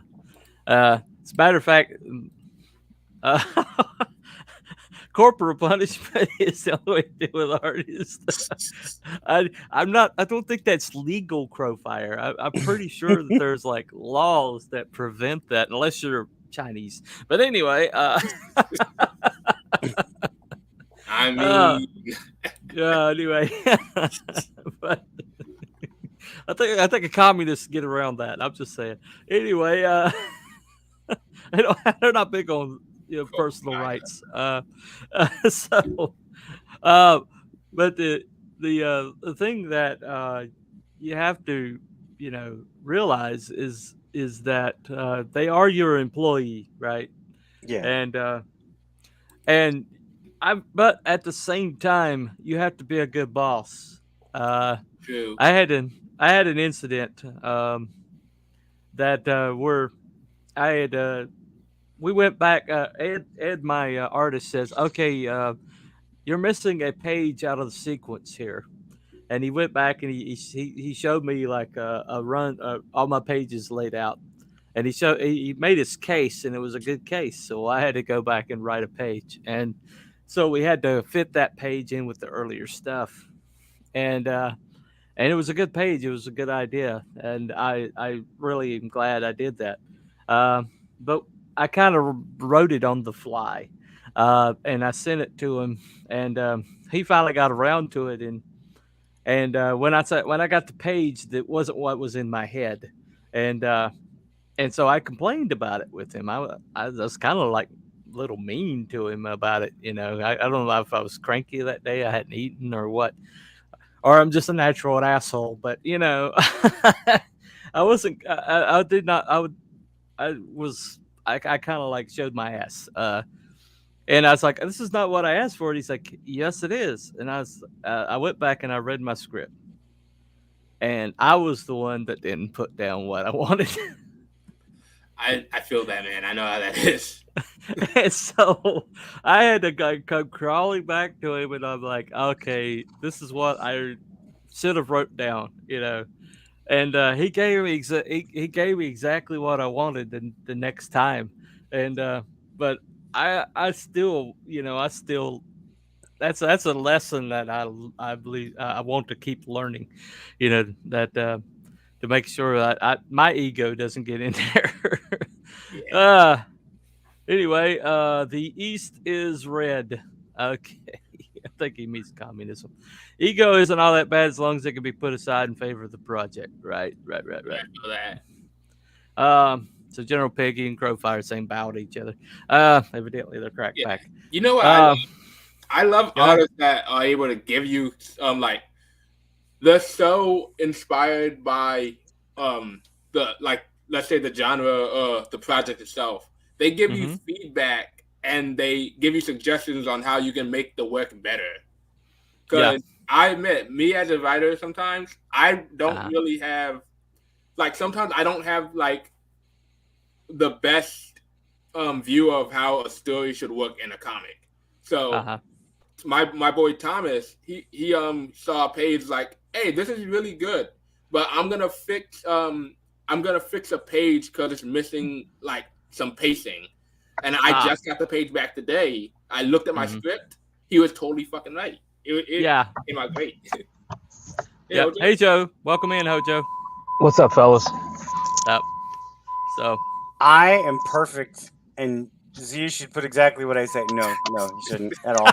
Speaker 2: a matter of fact, uh, corporal punishment is the only way to deal with artists. I'm not. I don't think that's legal, Crowfire. I'm pretty sure that there's like laws that prevent that, unless you're Chinese. But anyway,
Speaker 4: I mean,
Speaker 2: yeah. Anyway, but I think a communist get around that. I'm just saying. Anyway, they're not big on personal rights. So, but the thing that you have to realize is that they are your employee, right?
Speaker 3: Yeah.
Speaker 2: And but at the same time, you have to be a good boss.
Speaker 4: true.
Speaker 2: I had an incident that where I had we went back. Ed, my artist says, "Okay, you're missing a page out of the sequence here." And he went back and he showed me like a run, all my pages laid out, and he made his case, and it was a good case. So I had to go back and write a page, and so we had to fit that page in with the earlier stuff, and it was a good page. It was a good idea, and I really am glad I did that. But I kind of wrote it on the fly, and I sent it to him, and he finally got around to it, and when I got the page, that wasn't what was in my head, and so I complained about it with him. I was kind of like a little mean to him about it. I don't know if I was cranky that day, I hadn't eaten or what, or I'm just a natural asshole. But I wasn't. I did not. I would. I was. I kind of like showed my ass. And I was like, "This is not what I asked for." And he's like, "Yes, it is." And I went back and I read my script, and I was the one that didn't put down what I wanted.
Speaker 4: I feel that, man. I know how that is.
Speaker 2: And so I had to come crawling back to him, and I'm like, "Okay, this is what I should have wrote down," And he gave me he gave me exactly what I wanted the next time, and but I still that's a lesson that I believe I want to keep learning, that to make sure that my ego doesn't get in there.
Speaker 4: Yeah.
Speaker 2: Anyway, the East is red. Okay. I think he means communism. Ego isn't all that bad as long as it can be put aside in favor of the project. Right.
Speaker 4: I feel that.
Speaker 2: So General Piggy and Crowfire saying bow to each other. Evidently they're cracked
Speaker 4: Yeah.
Speaker 2: back.
Speaker 4: You know what? I love
Speaker 2: Go ahead.
Speaker 4: artists that are able to give you like they're so inspired by the like let's say the genre the project itself. They give you feedback and they give you suggestions on how you can make the work better. Because I admit, me as a writer, sometimes I don't really have like sometimes I don't have like the best view of how a story should work in a comic. So my boy Thomas, he saw a page like, hey, this is really good, but I'm gonna fix a page because it's missing like some pacing. And I just got the page back today. I looked at my script. He was totally fucking right. It came out great.
Speaker 2: Yeah. Hey Joe, welcome in, Hojo.
Speaker 5: What's up, fellas?
Speaker 2: So
Speaker 3: I am perfect, and Z should put exactly what I say. No, he shouldn't at all.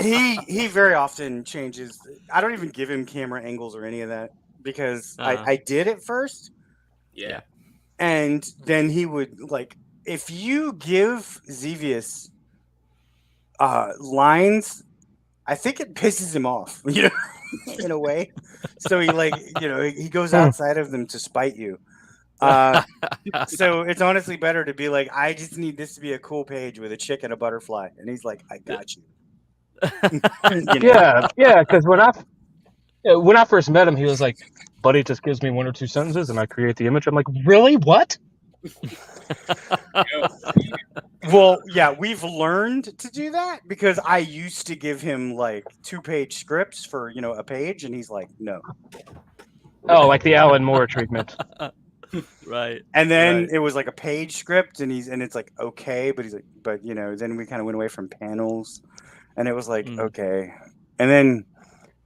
Speaker 3: He very often changes. I don't even give him camera angles or any of that because I did at first.
Speaker 4: Yeah.
Speaker 3: And then he would like if you give Xevious lines, I think it pisses him off, you know, in a way. So he he goes outside of them to spite you. So it's honestly better to be like, I just need this to be a cool page with a chick and a butterfly, and he's like, I got you.
Speaker 5: Yeah. Because when I first met him, he was like, "Buddy, just gives me one or two sentences, and I create the image." I'm like, "Really? What?"
Speaker 3: Well, yeah, we've learned to do that because I used to give him like 2-page scripts for a page, and he's like, no.
Speaker 5: Oh, like the Alan Moore treatment.
Speaker 2: Right.
Speaker 3: And then it was like a page script, and it's like okay, but he's like, but then we kind of went away from panels, and it was like okay, and then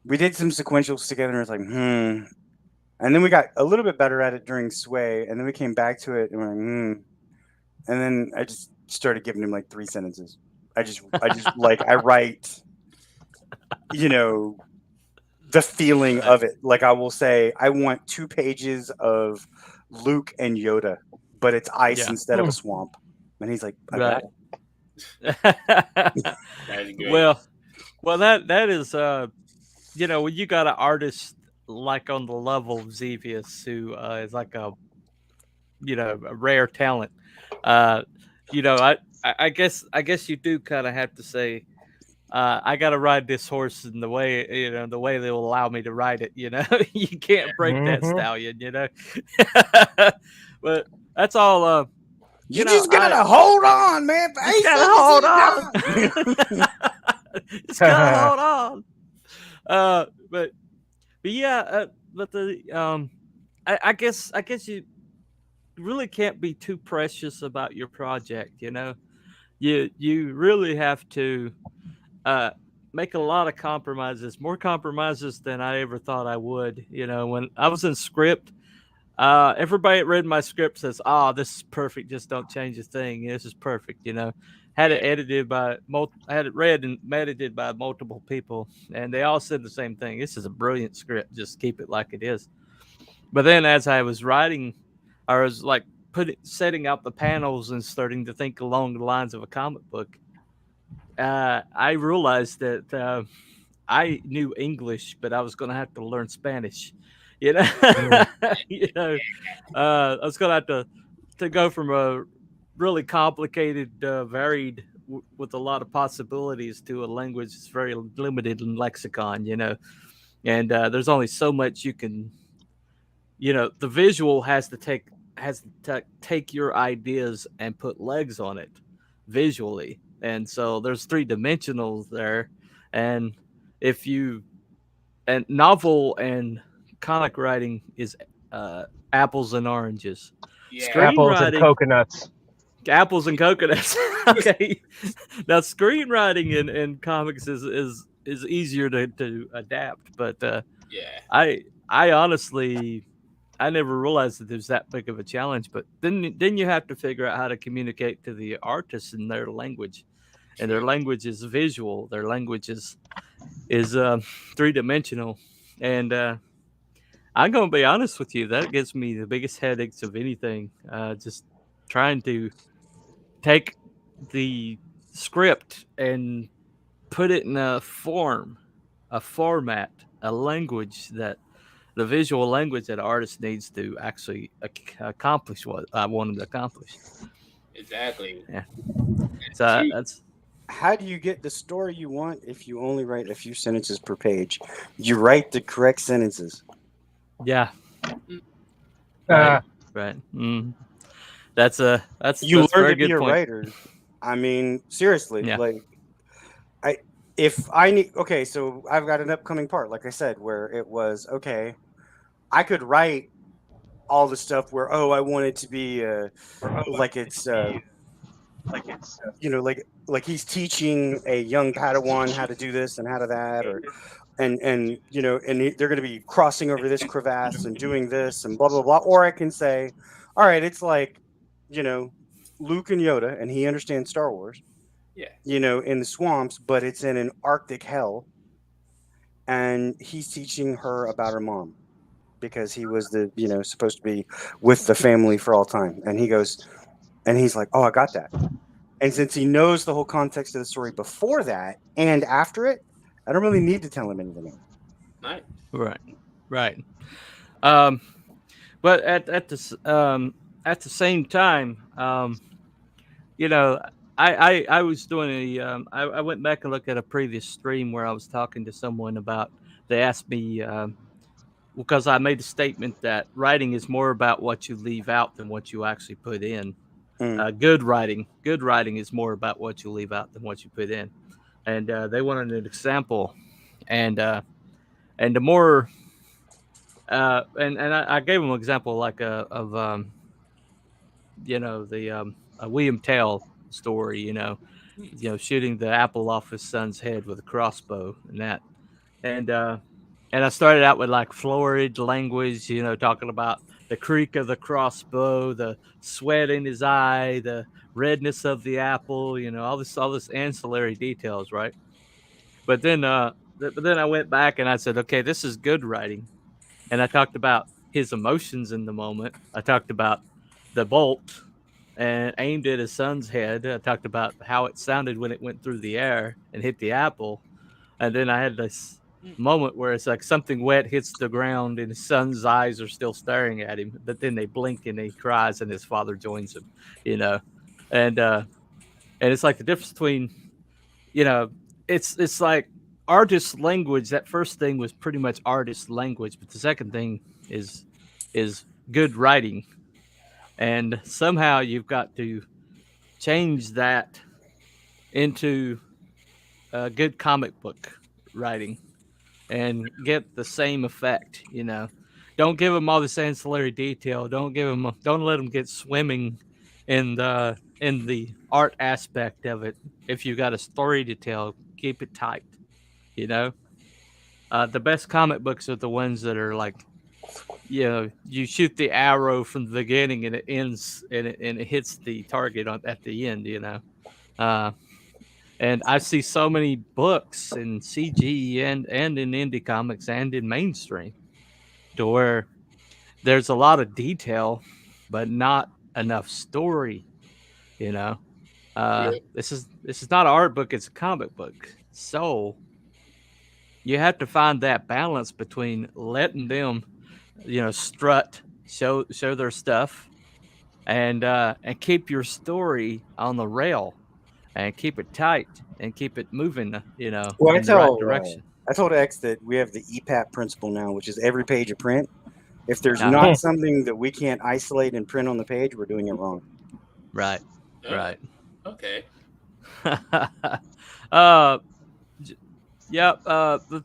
Speaker 3: we did some sequentials together, and it was like and then we got a little bit better at it during Sway, and then we came back to it, and we're like and then I just started giving him like 3 sentences. I just like I write, the feeling of it. Like I will say, I want 2 pages of Luke and Yoda, but it's ice instead of a swamp. And he's like,
Speaker 2: right.
Speaker 4: Well,
Speaker 2: that is when you got an artist like on the level of Xevious who is like a rare talent. I guess you do kind of have to say, I got to ride this horse in the way they will allow me to ride it. You can't break that stallion. But that's all.
Speaker 3: You just gotta hold on, man.
Speaker 2: Just gotta hold on. Just gotta hold on. But I guess you really can't be too precious about your project. You really have to make a lot of compromises, more compromises than I ever thought I would. When I was in script, everybody that read my script says, this is perfect, just don't change a thing, this is perfect. Had it read and edited by multiple people, and they all said the same thing: this is a brilliant script, just keep it like it is. But then as I was writing, I was like setting out the panels and starting to think along the lines of a comic book. I realized that I knew English, but I was going to have to learn Spanish. I was going to have to go from a really complicated, varied, with a lot of possibilities to a language that's very limited in lexicon. And there's only so much you can. The visual has to take your ideas and put legs on it visually. And so there's 3-dimensionals there. And and novel and comic writing is apples and oranges.
Speaker 4: Yeah.
Speaker 5: Apples and coconuts.
Speaker 2: Apples and coconuts. Okay. Now screenwriting in comics is easier to adapt, but I honestly I never realized that there's that big of a challenge. But then you have to figure out how to communicate to the artists in their language, and their language is visual. Their language is 3-dimensional, and I'm gonna be honest with you. That gives me the biggest headaches of anything. Just trying to take the script and put it in a form, a format, a language that the visual language that an artist needs to actually accomplish what I want him to accomplish.
Speaker 4: Exactly.
Speaker 2: Yeah.
Speaker 4: And
Speaker 2: So
Speaker 4: see,
Speaker 2: that's
Speaker 3: How do you get the story you want if you only write a few sentences per page? You write the correct sentences.
Speaker 2: yeah.
Speaker 5: Uh,
Speaker 2: Right. That's a
Speaker 3: You
Speaker 2: that's a
Speaker 3: learn
Speaker 2: very
Speaker 3: to be
Speaker 2: good
Speaker 3: a
Speaker 2: point.
Speaker 3: writer. I mean, seriously,
Speaker 2: Yeah.
Speaker 3: like I if I need okay, so I've got an upcoming part, like I said, where it was okay. I could write all the stuff where I want it to be like it's like he's teaching a young Padawan how to do this and how to that, or and they're going to be crossing over this crevasse and doing this and blah blah blah. Or I can say, all right, it's like you know Luke and Yoda, and he understands Star Wars,
Speaker 4: yeah,
Speaker 3: in the swamps, but it's in an Arctic hell, and he's teaching her about her mom because he was the supposed to be with the family for all time, and he goes and he's like, oh, I got that. And since he knows the whole context of the story before that and after it, I don't really need to tell him anything else.
Speaker 4: nice.
Speaker 2: Right. Right. Um, but at the same time, you know, I was doing I went back and looked at a previous stream where I was talking to someone about. They asked me because I made the statement that writing is more about what you leave out than what you actually put in.
Speaker 3: Mm.
Speaker 2: Good writing is more about what you leave out than what you put in. And they wanted an example, and the more and I gave them an example like of the a William Tell story, shooting the apple off his son's head with a crossbow and that. And I started out with like florid language, talking about the creak of the crossbow, the sweat in his eye, the redness of the apple, all this ancillary details, right? But then I went back and I said, okay, this is good writing. And I talked about his emotions in the moment. I talked about the bolt and aimed at his son's head. I talked about how it sounded when it went through the air and hit the apple. And then I had this moment where it's like something wet hits the ground and his son's eyes are still staring at him, but then they blink and he cries and his father joins him, you know. And and it's like the difference between, you know, it's like artist language. That first thing was pretty much artist language, but the second thing is is good writing. And somehow you've got to change that into good comic book writing and get the same effect. Don't give them all this ancillary detail. Don't let them get swimming in the art aspect of it. If you got a story to tell, keep it tight. You know, the best comic books are the ones that are like, you shoot the arrow from the beginning and it ends and it hits the target at the end. Uh, and I see so many books in CG and in indie comics and in mainstream to where there's a lot of detail, but not enough story. You know,
Speaker 4: Yeah,
Speaker 2: this is not an art book; it's a comic book. So you have to find that balance between letting them, strut, show their stuff, and keep your story on the rail and keep it tight and keep it moving,
Speaker 3: Well,
Speaker 2: in the right direction.
Speaker 3: I told X that we have the EPAP principle now, which is every page of print. If there's
Speaker 2: Uh-huh.
Speaker 3: not something that we can't isolate and print on the page, we're doing it wrong.
Speaker 2: Right.
Speaker 4: oh,
Speaker 2: Right.
Speaker 4: okay.
Speaker 2: uh, j- yeah. The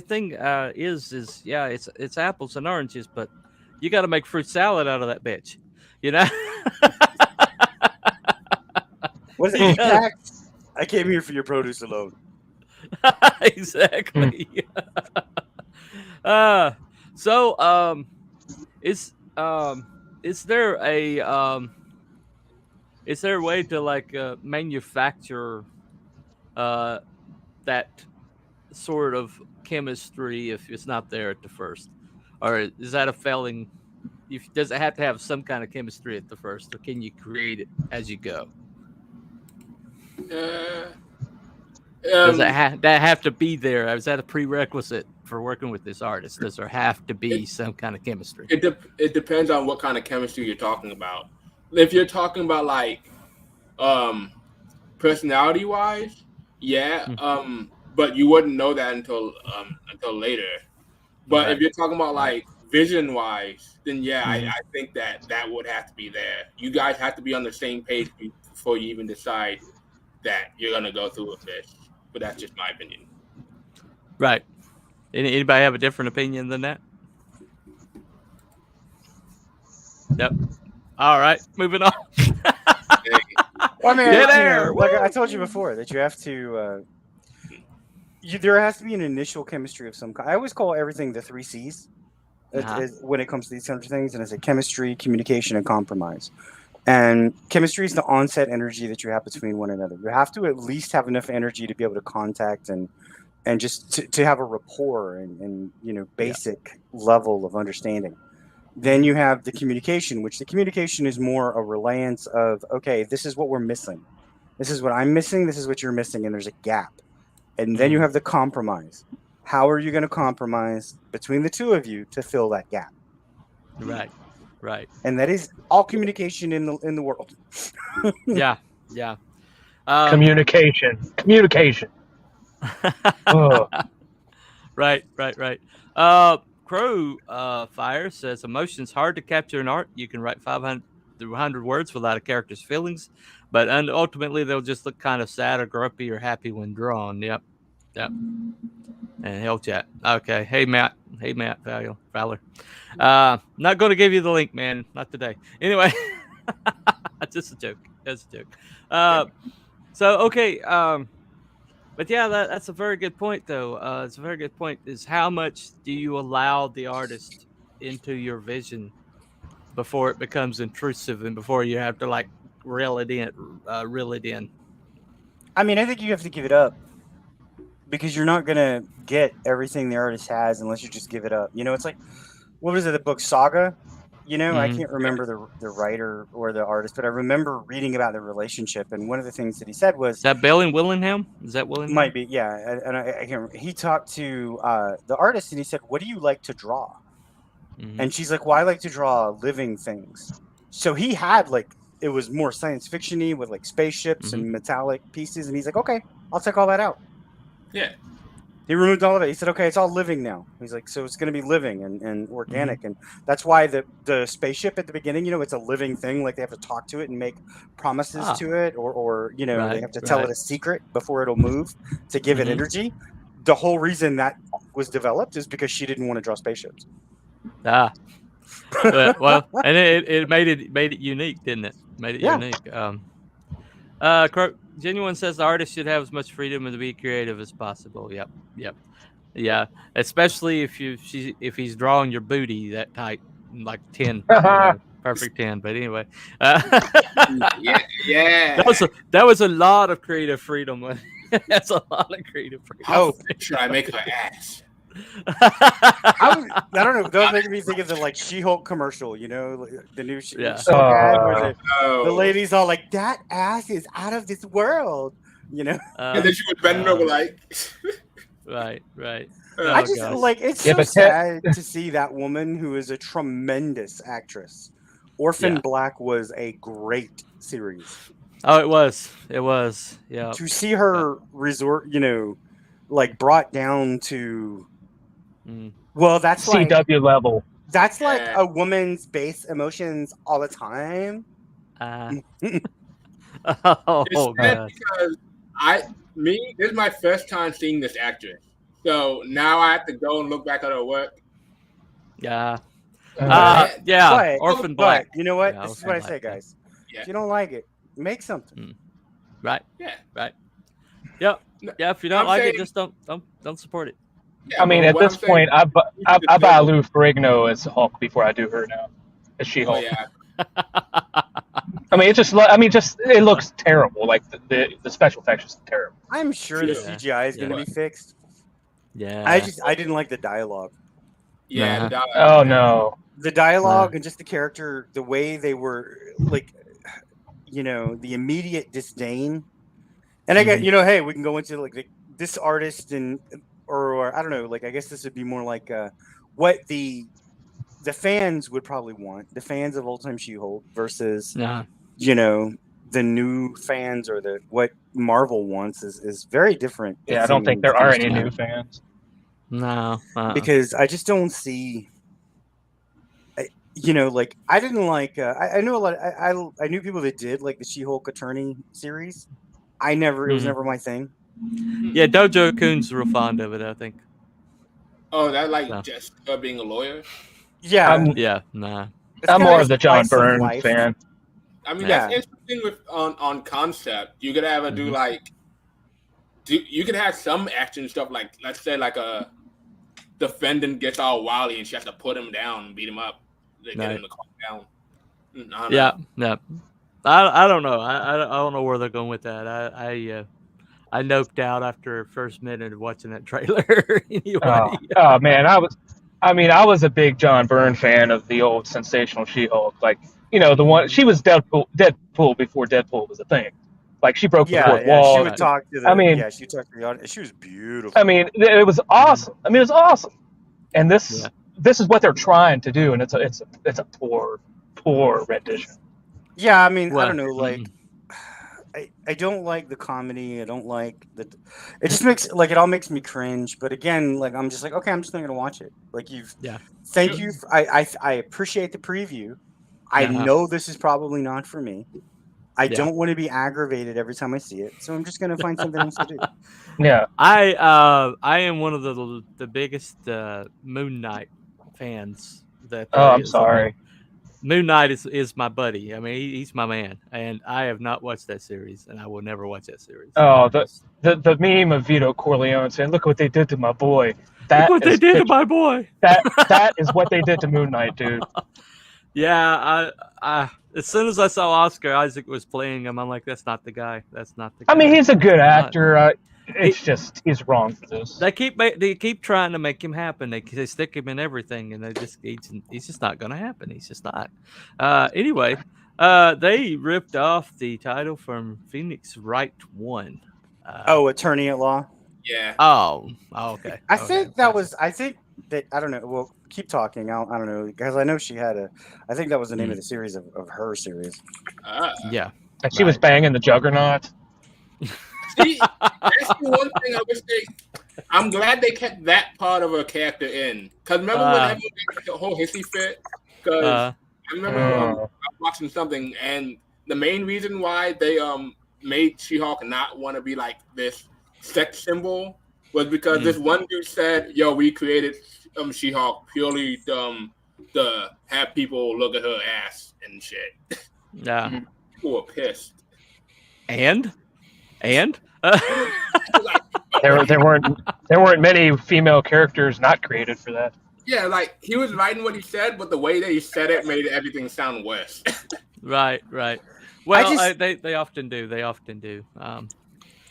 Speaker 2: thing is yeah, it's apples and oranges, but you got to make fruit salad out of that bitch. You know.
Speaker 3: What is
Speaker 2: You
Speaker 3: it,
Speaker 2: gotta-
Speaker 3: EPAC? I came here for your produce alone.
Speaker 2: exactly. uh, so is is there a way to like manufacture uh that sort of chemistry if it's not there at the first, or is that a failing? Does it have to have some kind of chemistry at the first, or can you create it as you go? Does that have to be there? Is that a prerequisite for working with this artist? Does there have to be some kind of chemistry?
Speaker 4: It depends on what kind of chemistry you're talking about. If you're talking about like personality wise, yeah. But you wouldn't know that until later. But if you're talking about like vision wise, then yeah, I think that would have to be there. You guys have to be on the same page before you even decide that you're gonna go through with this. But that's just my opinion.
Speaker 2: Right. Anybody have a different opinion than that? Yep. All right, moving on.
Speaker 3: Well, I mean, like I told you before, that you have to. There has to be an initial chemistry of some kind. I always call everything the 3 C's when it comes to these kinds of things, and it's chemistry, communication, and compromise. And chemistry is the onset energy that you have between one another. You have to at least have enough energy to be able to contact and just to have a rapport and basic level of understanding. Then you have the communication, which the communication is more a reliance of, okay, this is what we're missing. This is what I'm missing. This is what you're missing. And there's a gap. And then you have the compromise. How are you going to compromise between the two of you to fill that gap?
Speaker 2: Right.
Speaker 3: And that is all communication in the world.
Speaker 2: Yeah.
Speaker 5: Communication.
Speaker 2: Right. Crüe Fire says emotion's hard to capture in art. You can write 500 to 100 words without a character's feelings, but ultimately they'll just look kind of sad or grumpy or happy when drawn. Yep. And Hell Chat. Okay. Hey Matt Fowler. Not going to give you the link, man. Not today. Anyway, just a joke. That's a joke. So okay. But yeah, that's a very good point, though. It's a very good point. Is how much do you allow the artist into your vision before it becomes intrusive and before you have to like reel it in?
Speaker 3: I mean, I think you have to give it up because you're not gonna get everything the artist has unless you just give it up. It's like, what was it? The book Saga. I can't remember the writer or the artist, but I remember reading about their relationship, and one of the things that he said was,
Speaker 2: "Is that Bill and Willingham? Is that Willingham?"
Speaker 3: Might be, yeah. And I can't remember. He talked to the artist, and he said, "What do you like to draw?" And she's like, "Well, I like to draw living things." So he had it was more science fiction-y with spaceships and metallic pieces, and he's like, "Okay, I'll take all that out."
Speaker 4: Yeah.
Speaker 3: He removed all of it. He said, "Okay, it's all living now." He's like, "So it's going to be living and organic." And that's why the spaceship at the beginning, it's a living thing. Like they have to talk to it and make promises to it, or they have to tell it a secret before it'll move to give it energy. The whole reason that was developed is because she didn't want to draw spaceships.
Speaker 2: Well, and it made it unique, didn't it? Made it unique. Genuine says the artist should have as much freedom to be creative as possible. Yep. Yeah, especially if he's drawing your booty that tight, like 10, perfect 10. But anyway,
Speaker 4: yeah.
Speaker 2: That was a lot of creative freedom. That's a lot of creative freedom.
Speaker 4: How should I make her ass?
Speaker 3: I don't know. That makes me think of the She-Hulk commercial. The new She-Hulk ad where the lady's all like, "That ass is out of this world."
Speaker 4: And then she was bending over like.
Speaker 2: Right.
Speaker 3: I just it's so sad to see that woman who is a tremendous actress. Orphan Black was a great series.
Speaker 2: Oh, it was. Yeah.
Speaker 3: To see her resort, brought down to. Well, that's
Speaker 5: CW level.
Speaker 3: That's a woman's base emotions all the time.
Speaker 4: It's sad because this is my first time seeing this actress, so now I have to go and look back at her work.
Speaker 2: Yeah.
Speaker 3: But,
Speaker 2: Orphan Black.
Speaker 3: You know what?
Speaker 2: Yeah,
Speaker 3: this is what I say, guys. Yeah. If you don't like it, make something.
Speaker 2: Right.
Speaker 4: Yeah.
Speaker 2: Right. Yep. Yeah. If you don't it, just don't support it.
Speaker 5: Yeah, I mean, at this point, I buy Lou Ferrigno as Hulk before I do her now, as She-Hulk.
Speaker 4: Oh, yeah.
Speaker 5: I mean, it looks terrible. Like the special effects is terrible.
Speaker 3: I'm sure the CGI is going to be fixed.
Speaker 2: Yeah.
Speaker 3: I didn't like the dialogue.
Speaker 4: Yeah.
Speaker 2: Nah.
Speaker 5: Oh no.
Speaker 3: The dialogue and just the character, the way they were like, the immediate disdain. And I get, hey, we can go into like this artist or I don't know, like I guess this would be more like what the fans would probably want, the fans of Old Time She-Hulk versus
Speaker 2: Nah.
Speaker 3: the new fans or what Marvel wants is very different.
Speaker 5: Yeah, I don't think there are any new fans.
Speaker 2: No.
Speaker 3: Because I just don't see. Like I didn't like. I know a lot. I knew people that did like the She-Hulk attorney series. It was never my thing.
Speaker 2: Yeah, Dojo Kun's real fond of it, I think.
Speaker 4: Oh, that like just being a lawyer.
Speaker 3: Yeah.
Speaker 2: Nah.
Speaker 5: I'm more of the John Byrne fan.
Speaker 4: I mean, that's interesting with on concept. You could have do like, you could have some action stuff like, let's say like a defendant gets all wily and she has to put him down and beat him up. They get him to calm down.
Speaker 2: Yeah. I don't know. I don't know where they're going with that. I noped out after first minute of watching that trailer. Anyway.
Speaker 5: Oh man, I was a big John Byrne fan of the old Sensational She-Hulk. Like, the one, she was Deadpool before Deadpool was a thing. Like, she broke the fourth wall.
Speaker 3: She would talk to the. She talked to the audience. She was beautiful.
Speaker 5: I mean, it was awesome. it was awesome. And this is what they're trying to do, and it's a poor rendition.
Speaker 3: Yeah, I mean, I don't know, like. I don't like the comedy. I don't like it just makes it all makes me cringe. But again, like I'm just like, okay, I'm just not gonna watch it. Like thank you. I appreciate the preview. I know this is probably not for me. I don't want to be aggravated every time I see it, so I'm just gonna find something else to do.
Speaker 5: Yeah,
Speaker 2: I am one of the biggest Moon Knight fans.
Speaker 5: I'm sorry.
Speaker 2: Moon Knight is my buddy. I mean, he's my man, and I have not watched that series, and I will never watch that series.
Speaker 5: Oh, the meme of Vito Corleone saying, "Look what they did to my boy."
Speaker 2: Look what they did to my boy.
Speaker 5: That is what they did to Moon Knight, dude.
Speaker 2: Yeah, I as soon as I saw Oscar Isaac was playing him, I'm like, that's not the guy. That's not the guy.
Speaker 5: I mean, he's a good actor. It's just he's wrong for this.
Speaker 2: They keep trying to make him happen. They stick him in everything, and he's just not going to happen. He's just not. Anyway, they ripped off the title from Phoenix Wright 1.
Speaker 3: Attorney at Law.
Speaker 4: Yeah.
Speaker 2: Oh, okay.
Speaker 3: I think that I don't know. Well, keep talking. I don't know, because I know she had I think that was the name of the series of her series.
Speaker 2: Yeah.
Speaker 5: And she was banging the Juggernaut.
Speaker 4: See, that's the one thing I wish I'm glad they kept that part of her character in. Because remember when everyone got the whole hissy fit? Because I remember watching something, and the main reason why they made She-Hulk not want to be like this sex symbol was because this one dude said, "Yo, we created She-Hulk purely to have people look at her ass and shit."
Speaker 2: Yeah.
Speaker 4: People were pissed.
Speaker 2: And
Speaker 5: there weren't many female characters not created for that.
Speaker 4: Yeah, like he was writing what he said, but the way that he said it made everything sound worse.
Speaker 2: Right. Well, they often do.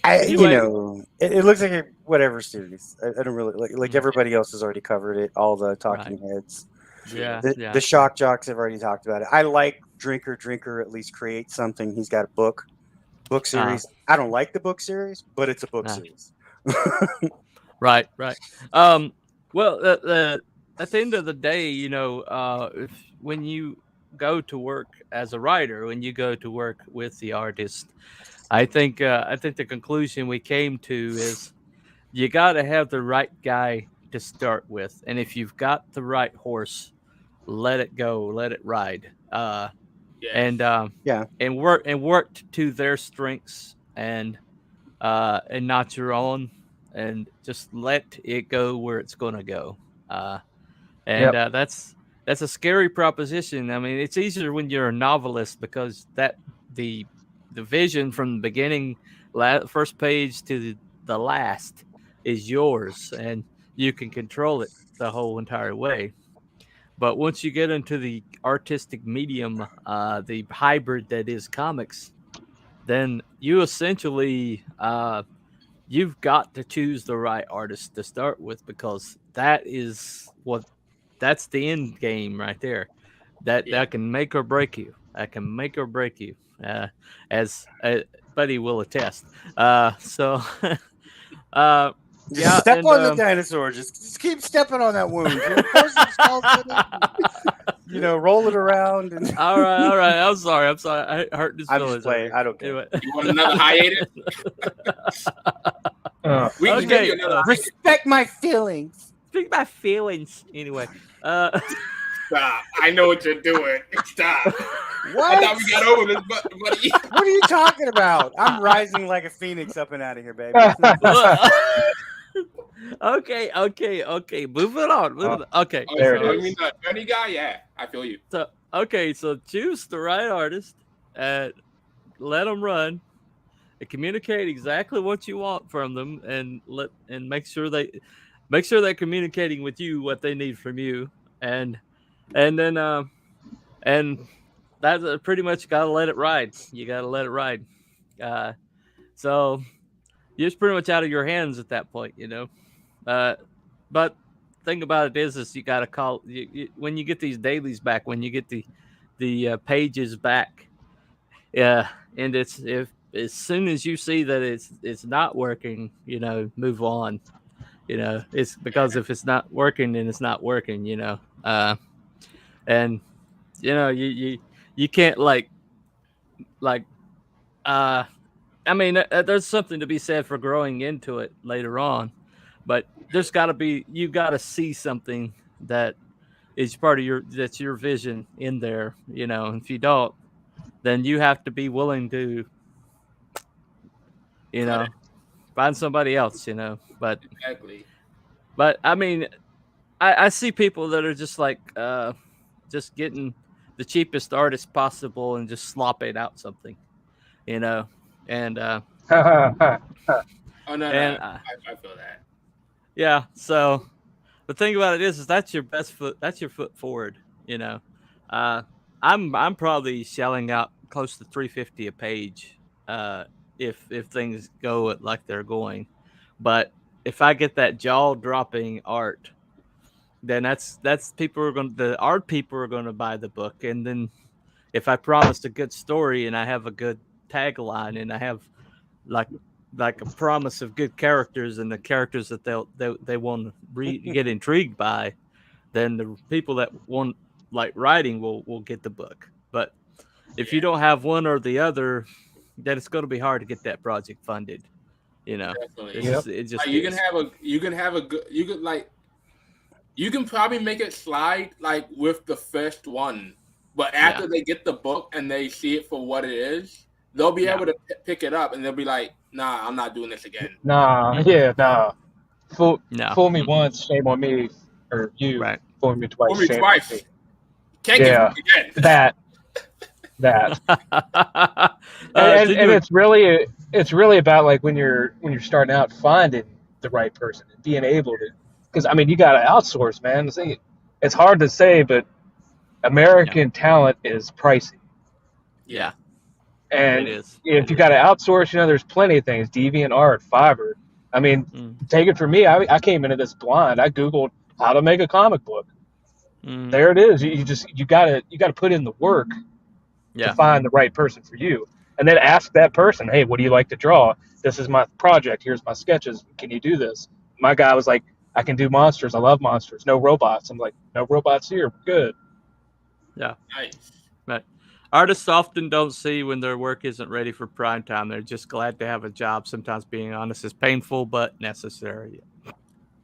Speaker 3: Anyway, it looks like a whatever series. I don't really like everybody else has already covered it. All the talking heads.
Speaker 2: Yeah.
Speaker 3: The shock jocks have already talked about it. I like Drinker at least create something. He's got a book series. I don't like the book series, but it's a book series.
Speaker 2: Right. Well, at the end of the day, when you go to work as a writer, when you go to work with the artist, I think the conclusion we came to is you got to have the right guy to start with, and if you've got the right horse, let it go, let it ride. And work to their strengths and not your own, and just let it go where it's going to go. That's a scary proposition. I mean, it's easier when you're a novelist because the vision from the beginning, first page to the last, is yours, and you can control it the whole entire way. But once you get into the artistic medium, the hybrid that is comics, then you essentially you've got to choose the right artist to start with, because that's the end game right there. That can make or break you. That can make or break you, as Buddy will attest. So,
Speaker 3: Just step on the dinosaur. Just keep stepping on that wound. Roll it around. And...
Speaker 2: all right. I'm sorry. I hurt his feelings.
Speaker 3: I'm just playing. I don't care.
Speaker 2: Anyway.
Speaker 4: You want another hiatus? We can give you another
Speaker 3: respect my feelings.
Speaker 2: Respect my feelings. Anyway.
Speaker 4: Stop. I know what you're doing. Stop.
Speaker 3: What?
Speaker 4: I thought we got over this, buddy.
Speaker 3: What are you talking about? I'm rising like a phoenix up and out of here, baby.
Speaker 2: Okay. Moving on. Okay.
Speaker 5: There it
Speaker 4: I
Speaker 5: is.
Speaker 4: mean, the funny guy, yeah. I feel you.
Speaker 2: So choose the right artist, let them run, and communicate exactly what you want from them, and make sure they're communicating with you what they need from you, and then that's pretty much gotta let it ride. You gotta let it ride. So you're just pretty much out of your hands at that point, But thing about it is you gotta call when you get these dailies back, when you get the pages back, and it's as soon as you see that it's not working, move on. It's because if it's not working, then it's not working. And you can't I mean, there's something to be said for growing into it later on, but there's got to be, you got to see something that is part of that's your vision in there, and if you don't, then you have to be willing to, find somebody else, but
Speaker 4: Exactly.
Speaker 2: But I mean, I see people that are just just getting the cheapest artist possible and just slopping out something, and
Speaker 4: Oh no,
Speaker 2: and,
Speaker 4: I feel that.
Speaker 2: Yeah. So the thing about it is that's your best foot. That's your foot forward. I'm probably shelling out close to $350 a page, if things go like they're going, but if I get that jaw dropping art, then that's the art people are going to buy the book, and then if I promised a good story and I have a good tagline and I have like a promise of good characters and the characters that they want to get intrigued by, then the people that want writing will get the book. But if you don't have one or the other, then it's going to be hard to get that project funded.
Speaker 4: Definitely. You can probably make it slide with the first one, but after they get the book and they see it for what it is, they'll be able to pick it up and they'll be like, "Nah, I'm not doing this again."
Speaker 5: Nah. Fool me
Speaker 2: Mm-hmm.
Speaker 5: once, shame on me, or you.
Speaker 2: Right.
Speaker 5: Fool me twice.
Speaker 4: Fool me
Speaker 5: shame
Speaker 4: twice.
Speaker 5: on me.
Speaker 4: Can't get it again.
Speaker 5: That. And it's really about when you're starting out, finding the right person and being able to, because I mean you got to outsource, man. It's hard to say, but American talent is pricey.
Speaker 2: Yeah.
Speaker 5: And
Speaker 2: it is.
Speaker 5: if you got to outsource, there's plenty of things. DeviantArt, Fiverr. I mean, take it from me. I came into this blind. I Googled how to make a comic book. There it is. You gotta put in the work to find the right person for you, and then ask that person, "Hey, what do you like to draw? This is my project. Here's my sketches. Can you do this?" My guy was like, "I can do monsters. I love monsters. No robots." I'm like, "No robots here. Good."
Speaker 2: Yeah.
Speaker 4: Nice.
Speaker 2: But artists often don't see when their work isn't ready for prime time. They're just glad to have a job. Sometimes being honest is painful, but necessary.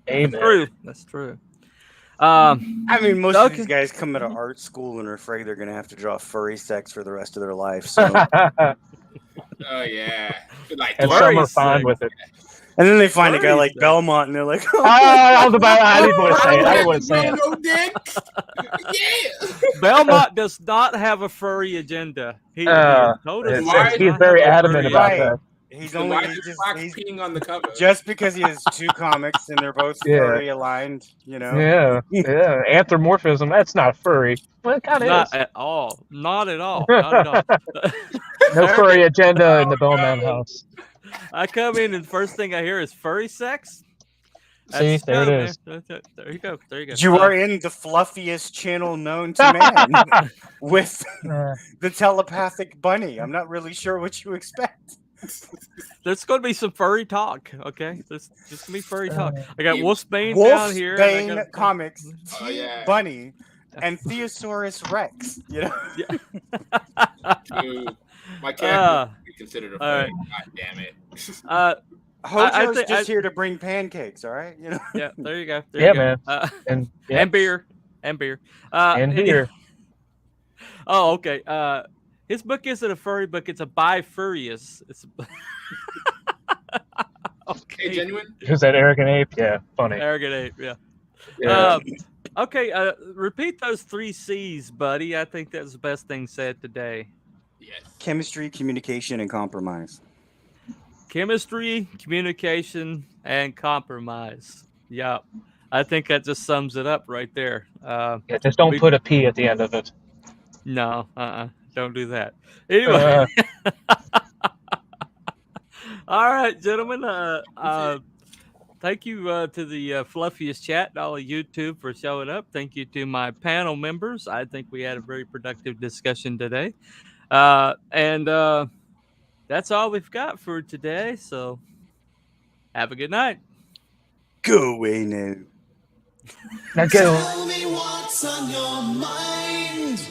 Speaker 5: Amen.
Speaker 2: That's true.
Speaker 3: I mean, most of these guys come out of art school and are afraid they're going to have to draw furry sex for the rest of their life. So,
Speaker 4: Oh yeah.
Speaker 5: And some are fine with it.
Speaker 3: and then they find a guy like Belmont, and they're like,
Speaker 5: I didn't want to say it.
Speaker 4: Yeah.
Speaker 2: Belmont does not have a furry agenda. He's
Speaker 5: very adamant about that.
Speaker 3: He's
Speaker 4: So
Speaker 3: only
Speaker 4: why is
Speaker 3: he's
Speaker 4: the
Speaker 3: just,
Speaker 4: Fox
Speaker 3: he's,
Speaker 4: peeing on the cover?
Speaker 3: just because he has two comics and they're both furry aligned,
Speaker 5: Yeah. Anthropomorphism. That's not furry. Well, it kind of
Speaker 2: Not
Speaker 5: is.
Speaker 2: at all. Not at all. Not at all.
Speaker 5: No furry agenda in the Bellman house.
Speaker 2: I come in and the first thing I hear is furry sex.
Speaker 5: See, there it is.
Speaker 2: There you go. There you go.
Speaker 3: You are in the fluffiest channel known to man with the telepathic bunny. I'm not really sure what you expect.
Speaker 2: There's going to be some furry talk, okay? There's just going to be furry talk. I got Wolfsbane down here.
Speaker 3: Wolfsbane Comics,
Speaker 4: yeah.
Speaker 3: Bunny, and Theosaurus Rex. You know?
Speaker 4: Dude, my character would be considered a furry. God damn it.
Speaker 3: Hojo's just here to bring pancakes, all right? You know?
Speaker 2: Yeah, there you go. There you go.
Speaker 5: Man.
Speaker 2: And beer. And beer.
Speaker 5: And beer.
Speaker 2: Oh, okay. His book isn't a furry book. It's a bi-furious. It's okay.
Speaker 4: Hey, genuine?
Speaker 5: Who's that arrogant ape? Yeah, funny.
Speaker 2: Arrogant ape, yeah. Okay, repeat those 3 C's, buddy. I think that's the best thing said today.
Speaker 4: Yes.
Speaker 3: Chemistry, communication, and compromise.
Speaker 2: Chemistry, communication, and compromise. Yeah. I think that just sums it up right there.
Speaker 5: Just don't put a P at the end of it.
Speaker 2: No, don't do that. Anyway. All right, gentlemen. Thank you to the Fluffiest Chat and all of YouTube for showing up. Thank you to my panel members. I think we had a very productive discussion today. And that's all we've got for today. So have a good night.
Speaker 3: Go away now.
Speaker 5: Now go.
Speaker 1: Tell me what's on your mind.